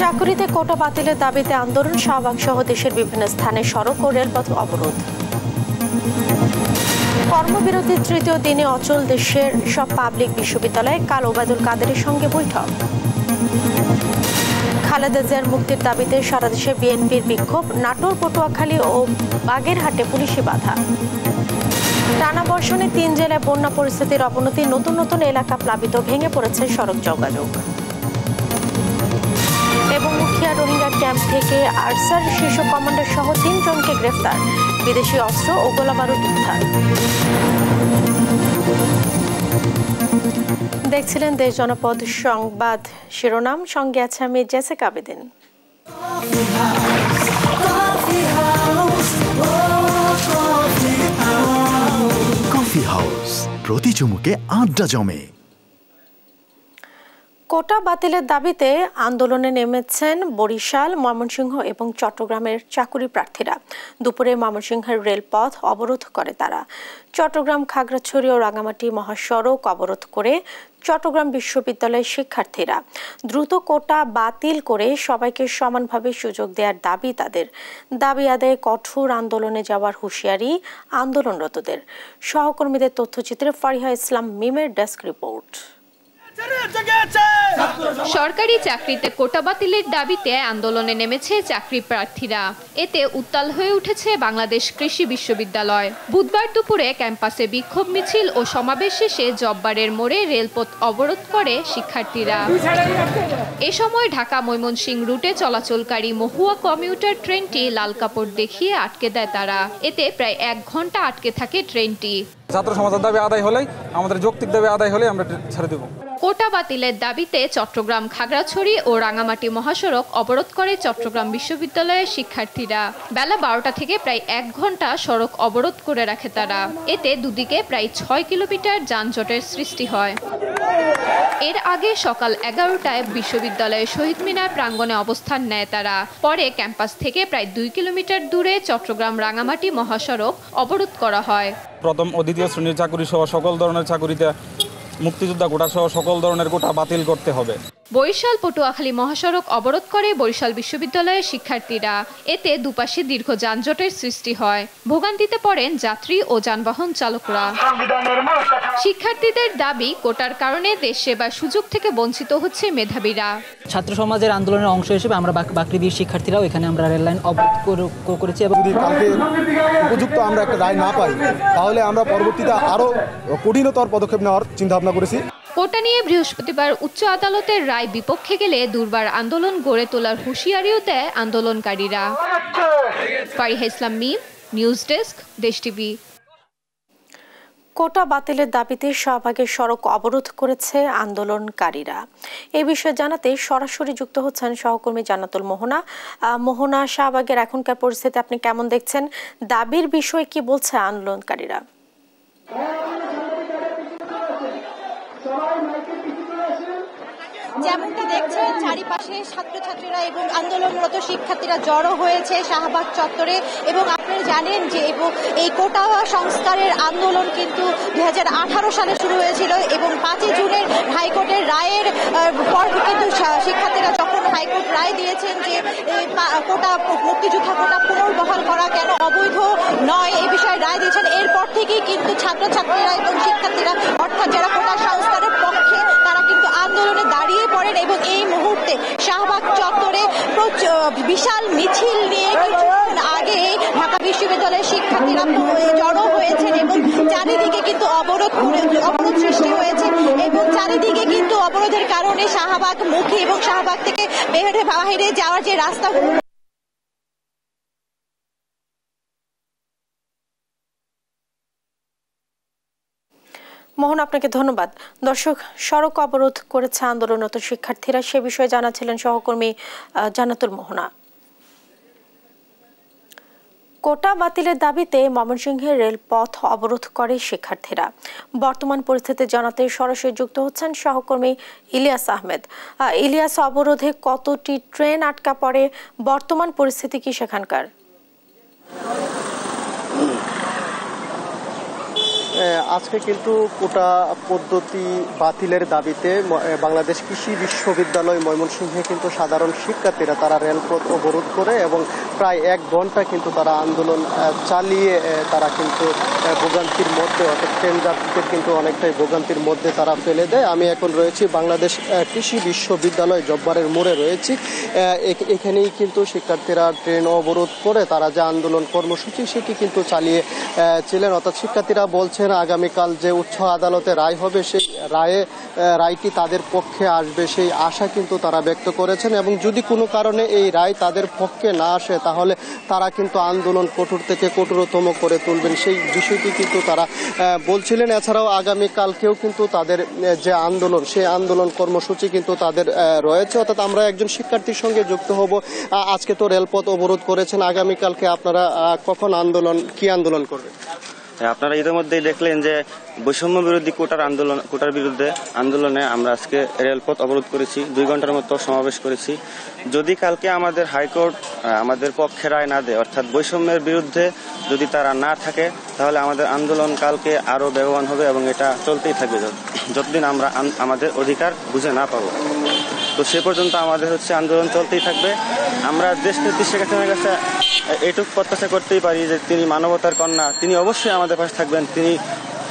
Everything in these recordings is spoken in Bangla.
চাকুরিতে কোটা বাতিলের দাবিতে আন্দোলন, শাহবাগ সহ দেশের বিভিন্ন স্থানে সড়ক ও রেলপথ অবরোধ। কর্মবিরতির তৃতীয় দিনে অচল দেশের সব পাবলিক বিশ্ববিদ্যালয়ে কাল ওবায়দুল কাদেরের সঙ্গে বৈঠক। খালেদা জিয়ার মুক্তির দাবিতে সারা দেশে বিএনপির বিক্ষোভ, নাটোর, পটুয়াখালী ও বাগেরহাটে পুলিশি বাধা। টানা বর্ষণে 3 জেলায় বন্যা পরিস্থিতির অবনতি, নতুন নতুন এলাকা প্লাবিত, ভেঙে পড়েছে সড়ক যোগাযোগ। এবং মুখিয়া রোহিঙ্গা ক্যাম্প থেকে আরসার শীর্ষ কমান্ডার সহ 3 জনকে গ্রেফতার, বিদেশি অস্ত্র ও গোলাবারুদ উদ্ধার। দেখছিলেন দেশ জনপদ সংবাদ শিরোনাম, সঙ্গে আছে আমি জেসিকা আবেদিন। কফি হাউস, প্রতি চুমুকে আড্ডা জমে। কোটা বাতিলের দাবিতে আন্দোলনে নেমেছেন বরিশাল, ময়মনসিংহ এবং চট্টগ্রামের চাকুরি প্রার্থীরা। দুপুরে ময়মনসিংহের রেলপথ অবরোধ করে তারা। চট্টগ্রাম, খাগড়াছড়ি ও রাঙামাটি মহাসড়ক অবরোধ করে চট্টগ্রাম বিশ্ববিদ্যালয়ের শিক্ষার্থীরা। দ্রুত কোটা বাতিল করে সবাইকে সমানভাবে সুযোগ দেওয়ার দাবি তাদের। দাবি আদায়ে কঠোর আন্দোলনে যাওয়ার হুঁশিয়ারি আন্দোলনরতদের। সহকর্মীদের তথ্যচিত্রে ফারিহা ইসলাম মিমের ডেস্ক রিপোর্ট। সরকারি চাকরিতে কোটা বাতিলের দাবিতে আন্দোলনে নেমেছে চাকরি প্রার্থীরা। এতে উত্তাল হয়ে উঠেছে বাংলাদেশ কৃষি বিশ্ববিদ্যালয়। বুধবার দুপুরে ক্যাম্পাসে বিক্ষোভ মিছিল ও সমাবেশ শেষে জব্বারের মোড়ে রেলপথ অবরোধ করে শিক্ষার্থীরা। এ সময় ঢাকা ময়মনসিংহ রুটে চলাচলকারী মহুয়া কমিউটার ট্রেনটি লাল কাপড় দেখিয়ে আটকে দেয় তারা। এতে প্রায় 1 ঘন্টা আটকে থাকে ট্রেনটি। ছাত্র সমাজের দাবি আদায় হলেই, আমাদের যৌক্তিক দাবি আদায় হলেই আমরা ছেড়ে দেব। কোটা বাতিলের দাবিতে চট্টগ্রাম, খাগড়াছড়ি ও রাঙামাটি মহাসড়ক অবরোধ করে চট্টগ্রাম বিশ্ববিদ্যালয়ের শিক্ষার্থীরা। বেলা 12টা থেকে প্রায় 1 ঘন্টা সড়ক অবরোধ করে রাখে তারা। এতে দুদিকে প্রায় 6 কিলোমিটার যানজটের সৃষ্টি হয়। এর আগে সকাল 11টায় বিশ্ববিদ্যালয়ের শহীদ মিনার প্রাঙ্গণে অবস্থান নেয় তারা। পরে ক্যাম্পাস থেকে প্রায় 2 কিলোমিটার দূরে চট্টগ্রাম রাঙামাটি মহাসড়ক অবরোধ করা হয়। প্রথম ও দ্বিতীয় শ্রেণীর চাকরি সহ সকল ধরনের চাকরিতে মুক্তিযোদ্ধা কোটা সহ সকল ধরনের কোটা বাতিল করতে হবে। বরিশাল, পটুয়াখালী মহাসড়ক অবরোধ করে বরিশাল বিশ্ববিদ্যালয়ের শিক্ষার্থীরা। এতে দুপাশে দীর্ঘ যানজটের সৃষ্টি হয়। ভোগান্তিতে পড়েন যাত্রী ও যানবাহন চালকরা। শিক্ষার্থীদের দাবি, কোটার কারণে দেশ সেবার সুযোগ থেকে বঞ্চিত হচ্ছে মেধাবীরা। ছাত্র সমাজের আন্দোলনের অংশ হিসেবে আমরা বাকৃবির শিক্ষার্থীরাও এখানে আমরা রেল লাইন অবরোধ করেছি। এবং যদি কালকে উপযুক্ত আমরা একটা রায় না পাই, তাহলে আমরা পরবর্তীতে আরও কঠিনতর পদক্ষেপ নেওয়ার চিন্তাভাবনা করেছি। কোটা নিয়ে বৃহস্পতিবার উচ্চ আদালতের রায় বিপক্ষে গেলে দুর্বার আন্দোলন গড়ে তোলার হুঁশিয়ারিও দেয় আন্দোলনকারীরা। ফারিহা ইসলাম মিম, নিউজ ডেস্ক, দেশ টিভি। কোটা বাতিলের দাবিতে শাহবাগের সড়ক অবরোধ করেছে আন্দোলনকারীরা। এ বিষয়ে জানাতে সরাসরি যুক্ত হচ্ছেন সহকর্মী জান্নাতুল মোহনা। মোহনা, শাহবাগের এখনকার পরিস্থিতি আপনি কেমন দেখছেন? দাবির বিষয়ে কি বলছে আন্দোলনকারীরা? যেমনটি দেখছেন, চারিপাশে ছাত্রছাত্রীরা এবং আন্দোলনরত শিক্ষার্থীরা জড়ো হয়েছে শাহবাগ চত্বরে। এবং আপনারা জানেন যে এই কোটা সংস্কারের আন্দোলন কিন্তু 2018 সালে শুরু হয়েছিল এবং 5 জুনের হাইকোর্টের রায়ের পর কিন্তু শিক্ষার্থীরা যখন হাইকোর্ট রায় দিয়েছেন যে কোটা মুক্তিযোদ্ধা কোটা পুনর্বহাল করা কেন অবৈধ নয়, এ বিষয়ে রায় দিয়েছেন। এরপর থেকেই কিন্তু ছাত্রছাত্রীরা এবং শিক্ষার্থীরা, অর্থাৎ যারা কোটা সংস্কারের পক্ষে, তারা কিন্তু আন্দোলনে দাঁড়িয়ে পড়েন। এবং এই মুহূর্তে শাহবাগ চত্বরে বিশাল মিছিল নিয়ে কিছুক্ষণ আগে ঢাকা বিশ্ববিদ্যালয়ের শিক্ষার্থীরা জড়ো হয়েছেন এবং চারিদিকে কিন্তু অবরোধ সৃষ্টি হয়েছে। এবং চারিদিকে কিন্তু অবরোধের কারণে শাহবাগ মুখী এবং শাহবাগ থেকে বাইরে যাওয়ার যে রাস্তাগুলো, মোহন, আপনাকে ধন্যবাদ। দর্শক, সড়ক অবরোধ করেছে আন্দোলনরত শিক্ষার্থীরা, সে বিষয়ে জানাচ্ছিলেন সহকর্মী জান্নাতুল মোহনা। কোটা বাতিলের দাবিতে ময়মনসিংহের রেলপথ অবরোধ করে শিক্ষার্থীরা। বর্তমান পরিস্থিতি জানাতে সরাসরি যুক্ত হচ্ছেন সহকর্মী ইলিয়াস আহমেদ। ইলিয়াস, অবরোধে কতটি ট্রেন আটকা পড়ে, বর্তমান পরিস্থিতি কি সেখানকার? আজকে কিন্তু কোটা পদ্ধতি বাতিলের দাবিতে বাংলাদেশ কৃষি বিশ্ববিদ্যালয় ময়মনসিংহে কিন্তু সাধারণ শিক্ষার্থীরা তারা রেলপথ অবরোধ করে এবং প্রায় 1 ঘন্টা কিন্তু তারা আন্দোলন চালিয়ে তারা কিন্তু ভোগান্তির মধ্যে, অর্থাৎ ট্রেন যাত্রীদের কিন্তু অনেকটাই ভোগান্তির মধ্যে তারা ফেলে দেয়। আমি এখন রয়েছি বাংলাদেশ কৃষি বিশ্ববিদ্যালয় জব্বারের মোড়ে রয়েছি। এখানেই কিন্তু শিক্ষার্থীরা ট্রেন অবরোধ করে তারা যে আন্দোলন কর্মসূচি সেটি কিন্তু চালিয়ে ছিলেন। অর্থাৎ শিক্ষার্থীরা বলছেন আগামীকাল যে উচ্চ আদালতে রায় হবে সেই রায়টি তাদের পক্ষে আসবে সেই আশা কিন্তু তারা ব্যক্ত করেছেন এবং যদি কোনো কারণে এই রায় তাদের পক্ষে না আসে তাহলে তারা কিন্তু আন্দোলন কঠোর থেকে কঠোরতম করে তুলবেন সেই বিষয়টি কিন্তু তারা বলছিলেন। এছাড়াও আগামীকালকেও কিন্তু তাদের যে আন্দোলন সেই আন্দোলন কর্মসূচি কিন্তু তাদের রয়েছে। অর্থাৎ আমরা একজন শিক্ষার্থীর সঙ্গে যুক্ত হব। আজকে তো রেলপথ অবরোধ করেছেন, আগামীকালকে আপনারা কখন কি আন্দোলন করবেন? আপনারা ইতিমধ্যেই দেখলেন যে বৈষম্য বিরোধী কোটার বিরুদ্ধে আন্দোলনে আমরা আজকে রেলপথ অবরোধ করেছি, 2 ঘন্টার মতো সমাবেশ করেছি। যদি কালকে আমাদের হাইকোর্ট আমাদের পক্ষে রায় না দেয়, অর্থাৎ বৈষম্যের বিরুদ্ধে যদি তারা না থাকে, তাহলে আমাদের আন্দোলন কালকে আরো বেগবান হবে এবং এটা চলতেই থাকবে যতদিন আমরা আমাদের অধিকার বুঝে না পাবো। তো সে পর্যন্ত আমাদের আন্দোলন চলতেই থাকবে। আমরা দেশ নেত্রী শেখ হাসিনার কাছে এইটুকু প্রত্যাশা করতেই পারি যে তিনি মানবতার কন্যা, তিনি অবশ্যই আমাদের পাশে থাকবেন। তিনি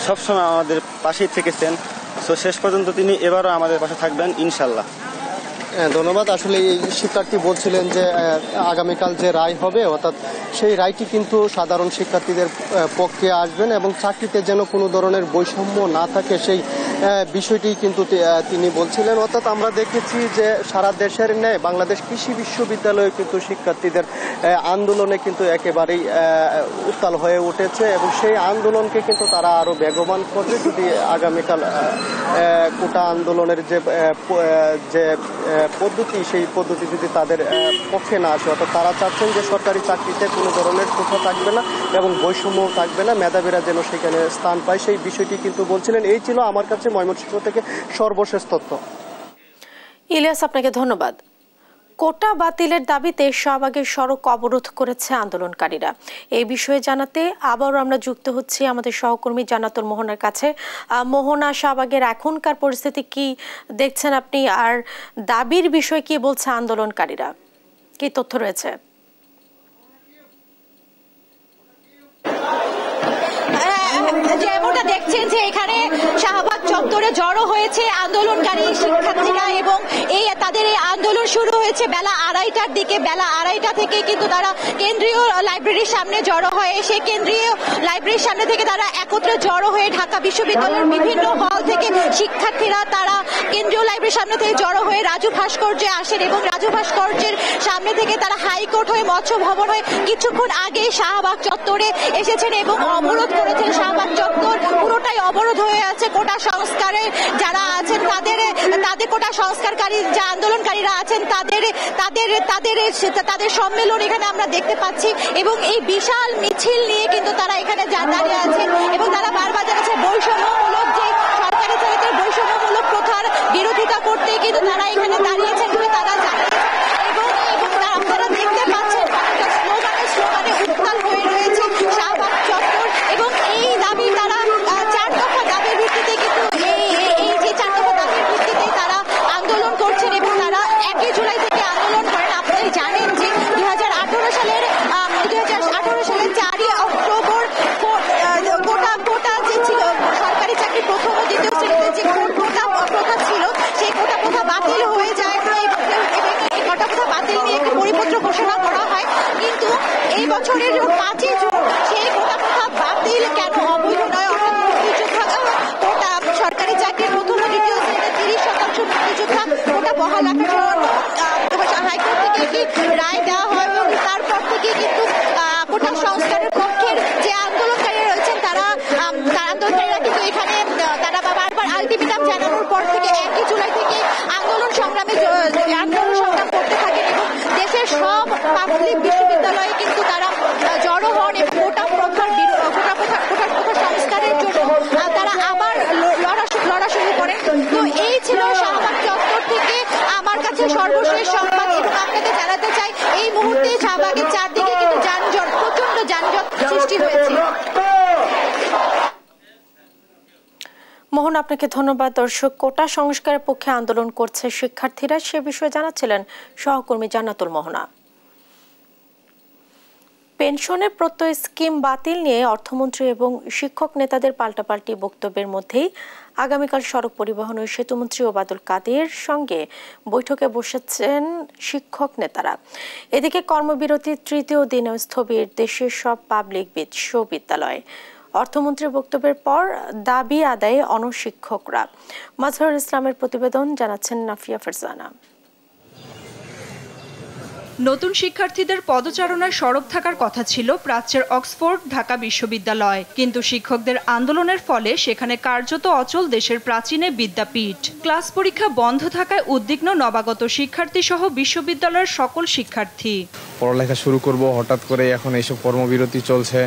সবসময় আমাদের পাশেই থেকেছেন। তো শেষ পর্যন্ত তিনি এবারও আমাদের পাশে থাকবেন ইনশাল্লাহ। ধন্যবাদ। আসলে এই শিক্ষার্থী বলছিলেন যে আগামীকাল যে রায় হবে অর্থাৎ সেই রায়টি কিন্তু সাধারণ শিক্ষার্থীদের পক্ষে আসবেন এবং চাকরিতে যেন কোনো ধরনের বৈষম্য না থাকে সেই বিষয়টি কিন্তু তিনি বলছিলেন। অর্থাৎ আমরা দেখেছি যে সারা দেশের ন্যায় বাংলাদেশ কৃষি বিশ্ববিদ্যালয়ে কিন্তু শিক্ষার্থীদের আন্দোলনে কিন্তু একেবারেই উত্তাল হয়ে উঠেছে এবং সেই আন্দোলনকে কিন্তু তারা আরো বেগবান করবে যদি আগামীকাল কোটা আন্দোলনের যে পদ্ধতি সেই পদ্ধতি যদি তাদের পক্ষে না আসে। অর্থাৎ তারা চাচ্ছেন যে সরকারি চাকরিতে কোনো ধরনের কোঠা থাকবে না এবং বৈষম্য থাকবে না, মেধাবীরা যেন সেখানে স্থান পায় সেই বিষয়টি কিন্তু বলছিলেন। এই ছিল আমার কাছে ময়মনসিংহ থেকে সর্বশেষ তথ্য। ইলিয়াস, আপনাকে ধন্যবাদ। কোটা বাতিলের দাবিতে শাহবাগের সড়ক অবরোধ করেছে আন্দোলনকারীরা। এই বিষয়ে জানাতে আবারও আমরা যুক্ত হচ্ছি আমাদের সহকর্মী জান্নাতুল মোহনার কাছে। মোহনা, শাহবাগের এখনকার পরিস্থিতি কি দেখছেন আপনি, আর দাবির বিষয়ে কি বলছে আন্দোলনকারীরা, কি তথ্য রয়েছে? যেমনটা দেখছেন যে এখানে শাহবাগ চত্বরে জড়ো হয়েছে আন্দোলনকারী শিক্ষার্থীরা এবং তাদের এই আন্দোলন শুরু হয়েছে বেলা 2:30টার দিকে। বেলা 2:30টা থেকে কিন্তু তারা কেন্দ্রীয় লাইব্রেরির সামনে জড়ো হয়। সেই কেন্দ্রীয় লাইব্রেরির সামনে থেকে তারা একত্রে জড়ো হয়ে ঢাকা বিশ্ববিদ্যালয়ের বিভিন্ন হল থেকে শিক্ষার্থীরা তারা কেন্দ্রীয় লাইব্রেরির সামনে থেকে জড়ো হয়ে রাজু ভাস্কর্যে আসেন এবং রাজু ভাস্কর্যের সামনে থেকে তারা হাইকোর্ট হয়ে মৎস্য ভবন হয়ে কিছুক্ষণ আগে শাহবাগ চত্বরে এসেছেন এবং অবরোধ করেছেন। শাহবাগ চত্বর পুরোটাই অবরোধ হয়ে আছে। কোটা সংস্কারে যারা আছেন তাদের কোটা সংস্কারকারী যে আন্দোলনকারীরা আছেন তাদের সম্মেলন এখানে আমরা দেখতে পাচ্ছি এবং এই বিশাল মিছিল নিয়ে কিন্তু তারা এখানে দাঁড়িয়ে আছেন এবং তারা বারবার জানাচ্ছে বৈষম্যমূলক যে সরকারি চাকরিতে বৈষম্যমূলক প্রথার বিরোধিতা করতে কিন্তু তারা এখানে দাঁড়িয়েছেন বলে তারা জানিয়েছেন এবং আপনারা দেখতে পাচ্ছেন স্লোগানে উত্তাল হয়ে রয়েছে শাহবাগ চত্বর এবং এই দাবি তারা 4 দফা দাবির ভিত্তিতে কিন্তু এই যে 4 দফা দাবির ভিত্তিতে তারা আন্দোলন করছেন এবং তারা 1 জুলাই থেকে আন্দোলন করেন। আপনারা জানেন যে 2018 সালের 4 অক্টোবর কোটা যে ছিল সরকারি চাকরি প্রথম ও দ্বিতীয় শ্রেণীতে যে কোটা প্রথা ছিল সেই কোটা প্রথা বাতিল হয়ে যায় এবং এই কোটা প্রথা বাতিল নিয়ে একটি পরিপত্র ঘোষণা করা হয়। কিন্তু এই বছরের 5 জুন সেই কোটা প্রথা বাতিল কেন অবৈধ নয়, অর্থাৎ মুক্তিযোদ্ধা কোটা সরকারি চাকরির প্রথম ও দ্বিতীয় শ্রেণীতে 30% মুক্তিযোদ্ধা কোটা বহাল রাখার জন্য হাইকোর্ট থেকে একটি রায় দেওয়া হয় এবং তারপর থেকে কিন্তু কোটা সংস্কারের পক্ষের যে আন্দোলনকারীরা রয়েছেন আন্দোলনকারীরা কিন্তু এখানে তারা বারবার আলটিমেটাম জানানোর পর থেকে 1 জুলাই থেকে আন্দোলন সংগ্রাম করতে থাকেন এবং দেশের সব পাবলিক বিশ্ববিদ্যালয়ে কিন্তু তারা জড়ো হন এবং কোটা প্রথা সংস্কারের জন্য তারা আবার লড়া শুরু করেন। তো এই ছিল শাহবাগ চত্বর থেকে আমার কাছে সর্বশেষ সংবাদ এবং আপনাকে জানাতে চাই এই মুহূর্তে শাহবাগের চারদিকে কিন্তু প্রচন্ড যানজট সৃষ্টি হয়েছে। মোহন, আপনাকে ধন্যবাদ। দর্শক, কোটা সংস্কারের পক্ষে আন্দোলন করছে শিক্ষার্থীরা, সে বিষয়ে জানাচ্ছিলেন সহকর্মী জান্নাতুল মোহনা। পেনশনের প্রত্যয় স্কিম বাতিল নিয়ে অর্থমন্ত্রী এবং শিক্ষক নেতাদের পাল্টাপাল্টি বক্তব্যের মধ্যেই আগামীকাল সড়ক পরিবহন ও সেতুমন্ত্রী ওবায়দুল কাদের সঙ্গে বৈঠকে বসেছেন শিক্ষক নেতারা। এদিকে কর্মবিরতির তৃতীয় দিনেও স্থবির দেশের সব পাবলিক বিশ্ববিদ্যালয়। অর্থমন্ত্রীর বক্তব্যের পর দাবি আদায়ে অনশিক্ষকরা। মাজহারুল ইসলামের প্রতিবেদন, জানাচ্ছেন নাফিয়া ফারজানা। নতুন শিক্ষার্থীদের পদচারণায় সড়ক থাকার কথা ছিল প্রাচ্যের অক্সফোর্ড ঢাকা বিশ্ববিদ্যালয়, কিন্তু শিক্ষকদের আন্দোলনের ফলে সেখানে কার্যত অচল দেশের প্রাচীনে বিদ্যাপীঠ। ক্লাস পরীক্ষা বন্ধ থাকায় উদ্বিগ্ন নবাগত শিক্ষার্থী সহ বিশ্ববিদ্যালয়ের সকল শিক্ষার্থী। পড়ালেখা শুরু করব, হঠাৎ করে এখন এইসব কর্মবিরতি চলছে,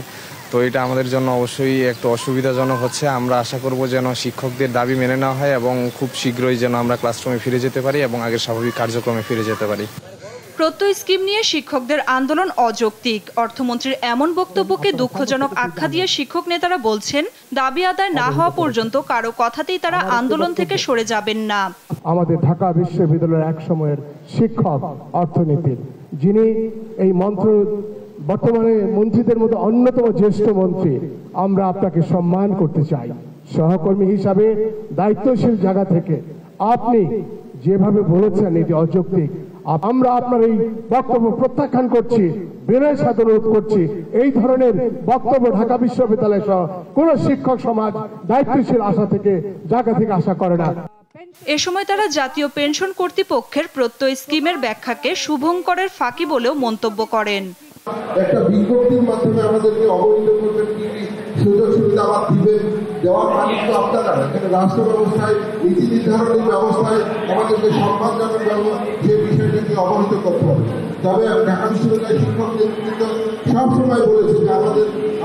তো এটা আমাদের জন্য অবশ্যই একটু অসুবিধাজনক হচ্ছে। আমরা আশা করব যেন শিক্ষকদের দাবি মেনে নেওয়া হয় এবং খুব শীঘ্রই যেন আমরা ক্লাসরুমে ফিরে যেতে পারি এবং আগের স্বাভাবিক কার্যক্রমে ফিরে যেতে পারি। প্রত্যয় স্কিম নিয়ে শিক্ষকদের আন্দোলন অযৌক্তিক। অর্থমন্ত্রীর এমন বক্তব্যকে দুঃখজনক আখ্যা দিয়ে শিক্ষক নেতারা বলছেন, দাবি আদায় না হওয়া পর্যন্ত কারো কথাতেই তারা আন্দোলন থেকে সরে যাবেন না। আমাদের ঢাকা বিশ্ববিদ্যালয়ের এক সময়ের শিক্ষক অর্থনীতির, যিনি এই মন্ত্র বর্তমানে মন্ত্রীদের মধ্যে অন্যতম জ্যেষ্ঠ মন্ত্রী, আমরা আপনাকে সম্মান করতে চাই। সহকর্মী হিসাবে দায়িত্বশীল জায়গা থেকে আপনি যেভাবে বলেছেন এটি অযৌক্তিক। আমরা আপনার এই বক্তব্য প্রত্যাখ্যান করছি, বিনয়ের সাথে অনুরোধ করছি এই ধরনের বক্তব্য ঢাকা বিশ্ববিদ্যালয় সহ কোন শিক্ষক সমাজ দায়িত্বশীল জায়গা থেকে আশা করে না। এ সময় তারা জাতীয় পেনশন কর্তৃপক্ষের প্রত্যয় স্কিমের ব্যাখ্যাকে শুভঙ্করের ফাঁকি বলেও মন্তব্য করেন। একটা বিজ্ঞপ্তির মাধ্যমে আমাদেরকে অবহিত করবেন, কি কি সুযোগ সুবিধা আবার দিবেন, দেওয়ার মালিক তো আপনারা। এখানে রাষ্ট্র ব্যবস্থায়, নীতি নির্ধারণী ব্যবস্থায় আমাদেরকে সম্মানজনক সে বিষয়টাকে অবহিত করতে হবে। তবে ঢাকা বিশ্ববিদ্যালয়ের শিক্ষক নেতৃত্ব সবসময় বলেছে যে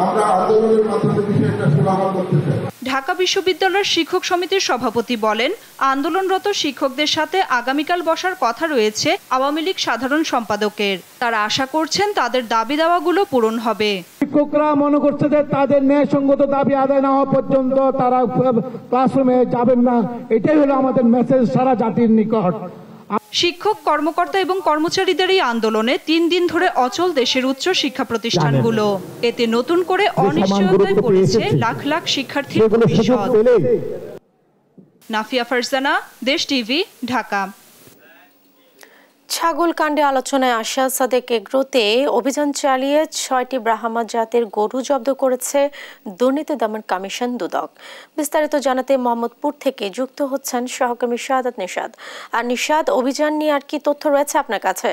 আমরা আন্দোলনের মাধ্যমে বিষয়টা সমাধান করতে চাই। ঢাকা বিশ্ববিদ্যালয়ের শিক্ষক সমিতির সভাপতি বলেন, আন্দোলনরত শিক্ষকদের সাথে আগামীকাল বসার কথা রয়েছে আওয়ামী লীগ সাধারণ সম্পাদকের। তারা আশা করছেন তাদের দাবি দাওয়াগুলো পূরণ হবে। শিক্ষকরা মনে করছে যে তাদের ন্যায়সঙ্গত দাবি আদায় না হওয়া পর্যন্ত তারা ক্লাসরুমে যাবেন না। এটাই হলো আমাদের মেসেজ সারা জাতির নিকট। শিক্ষক, কর্মকর্তা এবং কর্মচারীদের এই আন্দোলনে 3 দিন ধরে অচল দেশের উচ্চ শিক্ষা প্রতিষ্ঠানগুলো। এতে নতুন করে অনিশ্চয়তায় পড়েছে লাখ লাখ শিক্ষার্থীর ভবিষ্যৎ। নাফিয়া ফারজানা, দেশ টিভি, ঢাকা। ছাগল কাণ্ডে আলোচনায় আসা সাদেক এগ্রোতে অভিযান চালিয়ে 6টি ব্রাহ্মা জাতের গরু জব্দ করেছে দুর্নীতি দমন কমিশন দুদক। বিস্তারিত জানাতে মোহাম্মদপুর থেকে যুক্ত হচ্ছেন সহকর্মী শাহাদাত নিশাদ। আর নিশাদ, অভিযান নিয়ে আর কি তথ্য রয়েছে আপনার কাছে?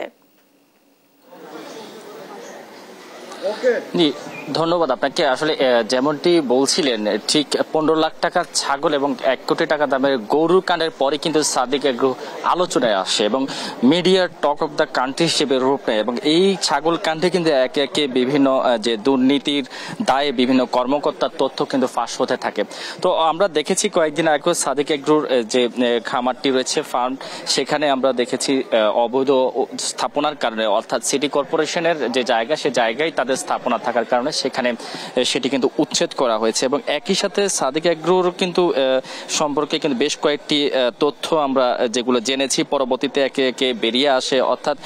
ধন্যবাদ আপনাকে। আসলে যেমনটি বলছিলেন, ঠিক 15 লাখ টাকার ছাগল এবং 1 কোটি টাকা দামের গরুর কাণ্ডের পরে কিন্তু সাদেক এগ্রো আলোচনায় আসে এবং মিডিয়ার টক অফ দ্য কান্ট্রি হিসেবে রূপ নেয়। এবং এই ছাগল কাণ্ডে কিন্তু একে একে বিভিন্ন যে দুর্নীতির দায়ে বিভিন্ন কর্মকর্তার তথ্য কিন্তু ফাঁস হতে থাকে। তো আমরা দেখেছি কয়েকদিন আগে সাদেক এগ্রোর যে খামারটি রয়েছে, ফার্ম, সেখানে আমরা দেখেছি অবৈধ স্থাপনার কারণে, অর্থাৎ সিটি কর্পোরেশনের যে জায়গা, সে জায়গায় তাদের স্থাপনা থাকার কারণে সেখানে সেটি কিন্তু উচ্ছেদ করা হয়েছে। এবং একই সাথে সাদেক এগ্রোর কিন্তু সম্পর্কে কিন্তু বেশ কয়েকটি তথ্য আমরা যেগুলো জেনেছি পরবর্তীতে একে একে বেরিয়ে আসে। অর্থাৎ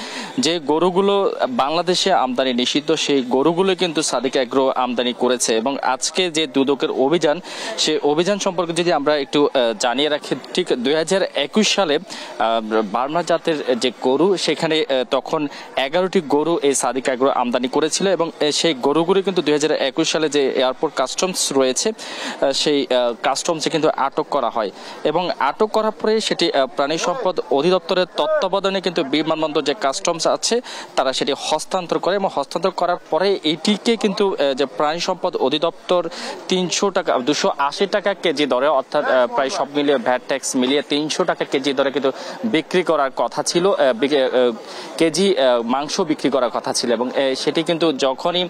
যে গরুগুলো বাংলাদেশে আমদানি নিষিদ্ধ, সেই গরুগুলো কিন্তু সাদেক এগ্রো আমদানি করেছে। এবং আজকে যে দুদকের অভিযান, সেই অভিযান সম্পর্কে যদি আমরা একটু জানিয়ে রাখি, ঠিক 2021 সালে বার্মা জাতের যে গরু, সেখানে তখন 11টি গরু এই সাদেক এগ্রো আমদানি করেছিল। এবং সেই গরুগুলো কিন্তু 2021 সালে যে এয়ারপোর্ট কাস্টমস রয়েছে, সেই কাস্টমসে কিন্তু আটক করা হয়। এবং আটক করার পরে সেটি প্রাণী সম্পদ অধিদপ্তরের তত্ত্বাবধানে কিন্তু বিমানবন্দর যে কাস্টমস আছে তারা সেটি হস্তান্তর করে। এবং হস্তান্তর করার পরে এইটিকে কিন্তু যে প্রাণী সম্পদ অধিদপ্তর 280 টাকা কেজি দরে, অর্থাৎ প্রায় সব মিলিয়ে ভ্যাট ট্যাক্স মিলিয়ে 300 টাকা কেজি দরে কিন্তু বিক্রি করার কথা ছিল, কেজি মাংস বিক্রি করার কথা ছিল। এবং সেটি কিন্তু যখনই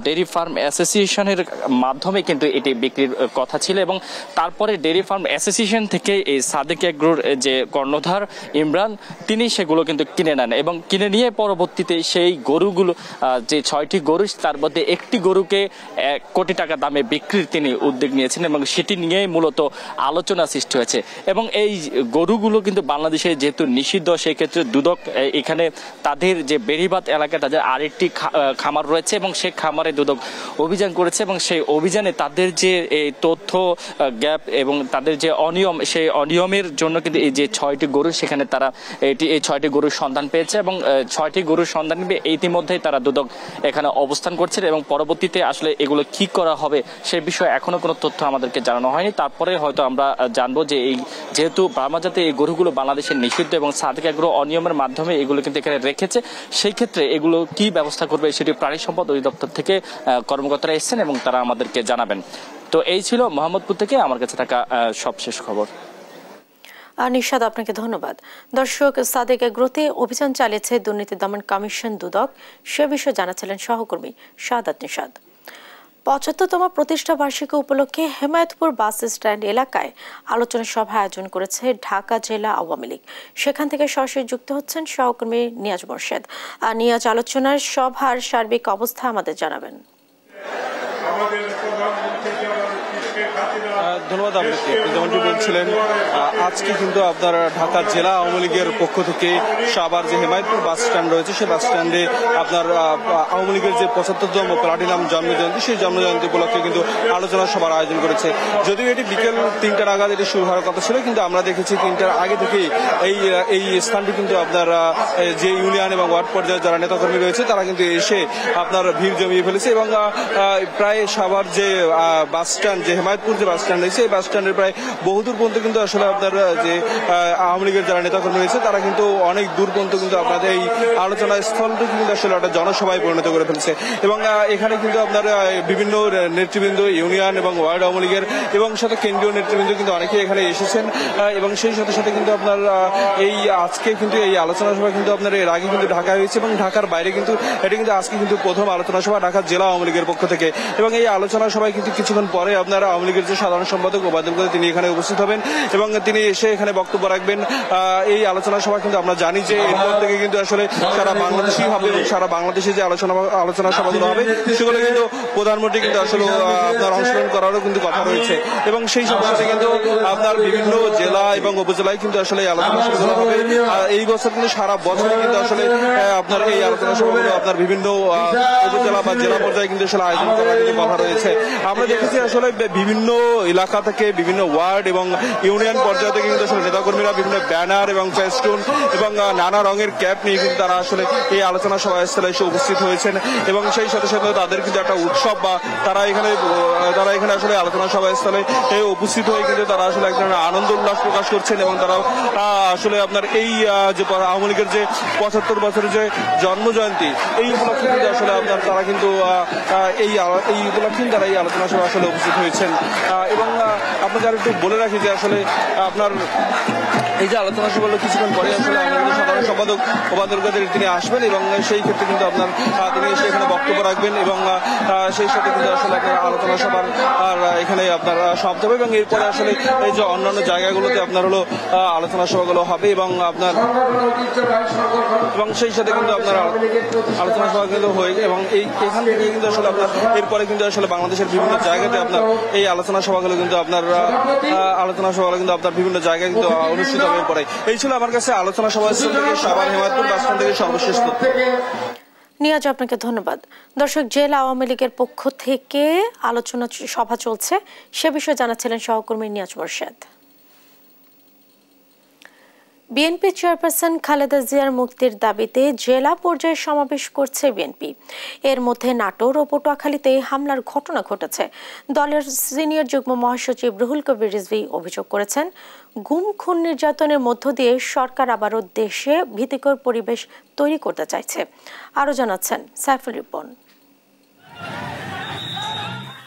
ডেইরি ফার্ম অ্যাসোসিয়েশনের মাধ্যমে কিন্তু এটি বিক্রির কথা ছিল এবং তারপরে ডেইরি ফার্ম অ্যাসোসিয়েশন থেকে এই সাদেক এগ্রোর যে কর্ণধার ইমরান তিনি সেগুলো কিন্তু কিনে নেন এবং কিনে নিয়ে পরবর্তীতে সেই গরুগুলো যে 6টি গরু তার মধ্যে একটি গরুকে 1 কোটি টাকা দামে বিক্রির তিনি উদ্যোগ নিয়েছেন এবং সেটি নিয়েই মূলত আলোচনা সৃষ্টি হয়েছে এবং এই গরুগুলো কিন্তু বাংলাদেশে যেহেতু নিষিদ্ধ সেই ক্ষেত্রে দুদক এখানে তাদের যে বেড়িবাঁধ এলাকায় তাদের আরেকটি খামার রয়েছে এবং সেই খামারে দুদক অভিযান করেছে এবং সেই অভিযানে তাদের যে এই তথ্য গ্যাপ এবং তাদের যে অনিয়ম সেই অনিয়মের জন্য কিন্তু এই যে 6টি গরু সেখানে তারা এই 6টি গরুর সন্ধান পেয়েছে এবং 6টি গরুর সন্ধান নিয়ে ইতিমধ্যেই তারা দুদক এখানে অবস্থান করছে এবং পরবর্তীতে আসলে এগুলো কি করা হবে সেই বিষয়ে এখনো কোনো তথ্য আমাদেরকে জানানো হয়নি। তারপরে হয়তো আমরা জানবো যে এই যেহেতু বার্মাজাতে এই গরুগুলো বাংলাদেশের নিষিদ্ধ এবং সাদেক এগ্রো অনিয়মের মাধ্যমে এগুলো কিন্তু এখানে রেখেছে সেই ক্ষেত্রে এগুলো কি ব্যবস্থা করবে সেটি প্রাণী সম্পদ অধিদপ্তর থেকে কর্মকর্তারা এসেছেন এবং তারা আমাদেরকে জানাবেন। তো এই ছিল মোহাম্মদপুর থেকে আমার কাছে থাকা সবশেষ খবর। নিশাদ আপনাকে ধন্যবাদ। দর্শক, সাদেক এগ্রোতে অভিযান চালিয়েছে দুর্নীতি দমন কমিশন দুদক, সে বিষয়ে জানাচ্ছিলেন সহকর্মী শাহাদাত নিশাদ। ৭৫তম প্রতিষ্ঠা বার্ষিকী উপলক্ষে হেমায়তপুর বাস স্ট্যান্ড এলাকায় আলোচনা সভা আয়োজন করেছে ঢাকা জেলা আওয়ামী লীগ। সেখান থেকে সরাসরি যুক্ত হচ্ছেন সহকর্মী নিয়াজ মোর্শেদ। নিয়াজ, আলোচনার সভার সার্বিক অবস্থা আমাদের জানাবেন। ধন্যবাদ আপনাকে। যেমনটি বলছিলেন, আজকে কিন্তু আপনার ঢাকা জেলা আওয়ামী লীগের পক্ষ থেকে সাভার যে হেমায়তপুর বাস স্ট্যান্ড রয়েছে সেই বাস স্ট্যান্ডে আপনার আওয়ামী লীগের যে ৭৫তম প্লাটিনাম জন্মজয়ন্তী সেই জন্মজয়ন্তী উপলক্ষে কিন্তু আলোচনা সভার আয়োজন করেছে। যদিও এটি বিকেল ৩টা নাগাদ এটি শুরু হওয়ার কথা ছিল, কিন্তু আমরা দেখেছি ৩টার আগে থেকেই এই স্থানটি কিন্তু আপনার যে ইউনিয়ন এবং ওয়ার্ড পর্যায়ে যারা নেতাকর্মী রয়েছে তারা কিন্তু এসে আপনার ভিড় জমিয়ে ফেলেছে এবং প্রায় সাভার যে বাস স্ট্যান্ড যে হেমায়তপুর যে বাস স্ট্যান্ড রয়েছে এই বাস স্ট্যান্ডের প্রায় বহুদূর পর্যন্ত কিন্তু আসলে আপনার যে আওয়ামী লীগের যারা নেতাকর্মী রয়েছে তারা কিন্তু অনেক দূর পর্যন্ত কিন্তু আপনাদের এই আলোচনা স্থলটি কিন্তু আসলে একটা জনসভায় পরিণত করে ফেলছে এবং এখানে কিন্তু আপনার বিভিন্ন নেতৃবৃন্দ ইউনিয়ন এবং ওয়ার্ড আওয়ামী লীগের এবং সাথে কেন্দ্রীয় নেতৃবৃন্দ কিন্তু অনেকেই এখানে এসেছেন এবং সেই সাথে সাথে কিন্তু আপনার এই আজকে কিন্তু এই আলোচনা সভা কিন্তু আপনার এর আগে কিন্তু ঢাকায় হয়েছে এবং ঢাকার বাইরে কিন্তু এটি কিন্তু আজকে কিন্তু প্রথম আলোচনা সভা ঢাকা জেলা আওয়ামী লীগের পক্ষ থেকে এবং এই আলোচনা সভায় কিন্তু কিছুক্ষণ পরে আপনার আওয়ামী লীগের যে সাধারণ সম্পাদক ওবায়দুল কাদের তিনি এখানে উপস্থিত হবেন এবং তিনি এসে এখানে বক্তব্য রাখবেন। এই আলোচনা সভা কিন্তু আমরা জানি যে এরপর থেকে কিন্তু আসলে সারা বাংলাদেশই হবে এবং সারা বাংলাদেশে যে আলোচনা সভাগুলো হবে সেগুলো কিন্তু প্রধানমন্ত্রী কিন্তু আসলে আপনার অংশগ্রহণ করারও কিন্তু কথা রয়েছে এবং সেই সাথে কিন্তু আপনার বিভিন্ন জেলা এবং উপজেলায় কিন্তু আসলে এই আলোচনা সভাগুলো হবে। এই বছর কিন্তু সারা বছরই কিন্তু আসলে আপনার এই আলোচনা সভাগুলো আপনার বিভিন্ন উপজেলা বা জেলা পর্যায়ে কিন্তু আসলে আয়োজন করার কিন্তু কথা রয়েছে। আমরা দেখেছি আসলে বিভিন্ন এলাকা থেকে বিভিন্ন ওয়ার্ড এবং ইউনিয়ন পর্যায়ে থেকে কিন্তু আসলে নেতাকর্মীরা বিভিন্ন ব্যানার এবং ফেস্টুন এবং নানা রঙের ক্যাপ নিয়ে কিন্তু তারা আসলে এই আলোচনা সভাস্থলে এসে উপস্থিত হয়েছেন এবং সেই সাথে সাথে তাদের কিন্তু একটা উৎসব বা তারা এখানে আসলে আলোচনা সভাস্থলে উপস্থিত হয়ে কিন্তু তারা আসলে এক ধরনের আনন্দ উল্লাস প্রকাশ করছেন এবং তারা আসলে আপনার এই যে আওয়ামী লীগের যে ৭৫ বছরের যে জন্মজয়ন্তী এই উপলক্ষে কিন্তু আসলে আপনার তারা কিন্তু এই উপলক্ষে তারা এই আলোচনা সভা আসলে উপস্থিত হয়েছেন এবং আপনাকে আর একটু বলে রাখি যে আসলে আপনার এই যে আলোচনা সভা হলো কিছুক্ষণ পরে আসলে আমাদের সাধারণ সম্পাদক ওবায়দুল কাদের তিনি আসবেন এবং সেই ক্ষেত্রে কিন্তু আপনার তিনি এসে এখানে বক্তব্য রাখবেন এবং সেই সাথে কিন্তু আসলে আপনার আলোচনা সভার আর এখানে আপনার সমাপ্ত হবে এবং এরপরে আসলে এই যে অন্যান্য জায়গাগুলোতে আপনার হলো আলোচনা সভাগুলো হবে এবং আপনার এবং সেই সাথে কিন্তু আপনার আলোচনা সভা কিন্তু হয়ে এবং এখান থেকে কিন্তু আসলে আপনার এরপরে কিন্তু আসলে বাংলাদেশের বিভিন্ন জায়গাতে আপনার এই আলোচনা সভাগুলো কিন্তু আপনার বিভিন্ন জায়গায় কিন্তু অনুষ্ঠিত হবে। পরে এই ছিল আমার কাছে আলোচনা সভা থেকে সাভার হেমায়তপুর বাস স্ট্যান্ড থেকে সর্বশেষ তথ্য। নিয়াজ, আপনাকে ধন্যবাদ। দর্শক, জেলা আওয়ামী লীগের পক্ষ থেকে আলোচনা সভা চলছে সে বিষয়ে জানাচ্ছিলেন সহকর্মী নিয়াজ মোর্শেদ। বিএনপি চেয়ারপারসন খালেদা জিয়ার মুক্তির দাবিতে জেলা পর্যায়ে সমাবেশ করছে বিএনপি। এর মধ্যে নাটোর ও পটুয়াখালীতে হামলার ঘটনা ঘটেছে। দলের সিনিয়র যুগ্ম মহাসচিব রুহুল কবির রিজভী অভিযোগ করেছেন, গুম খুন নির্যাতনের মধ্য দিয়ে সরকার আবারও দেশে ভীতিকর পরিবেশ তৈরি করতে চাইছে। আরও জানাচ্ছেন সাইফুল রিপন।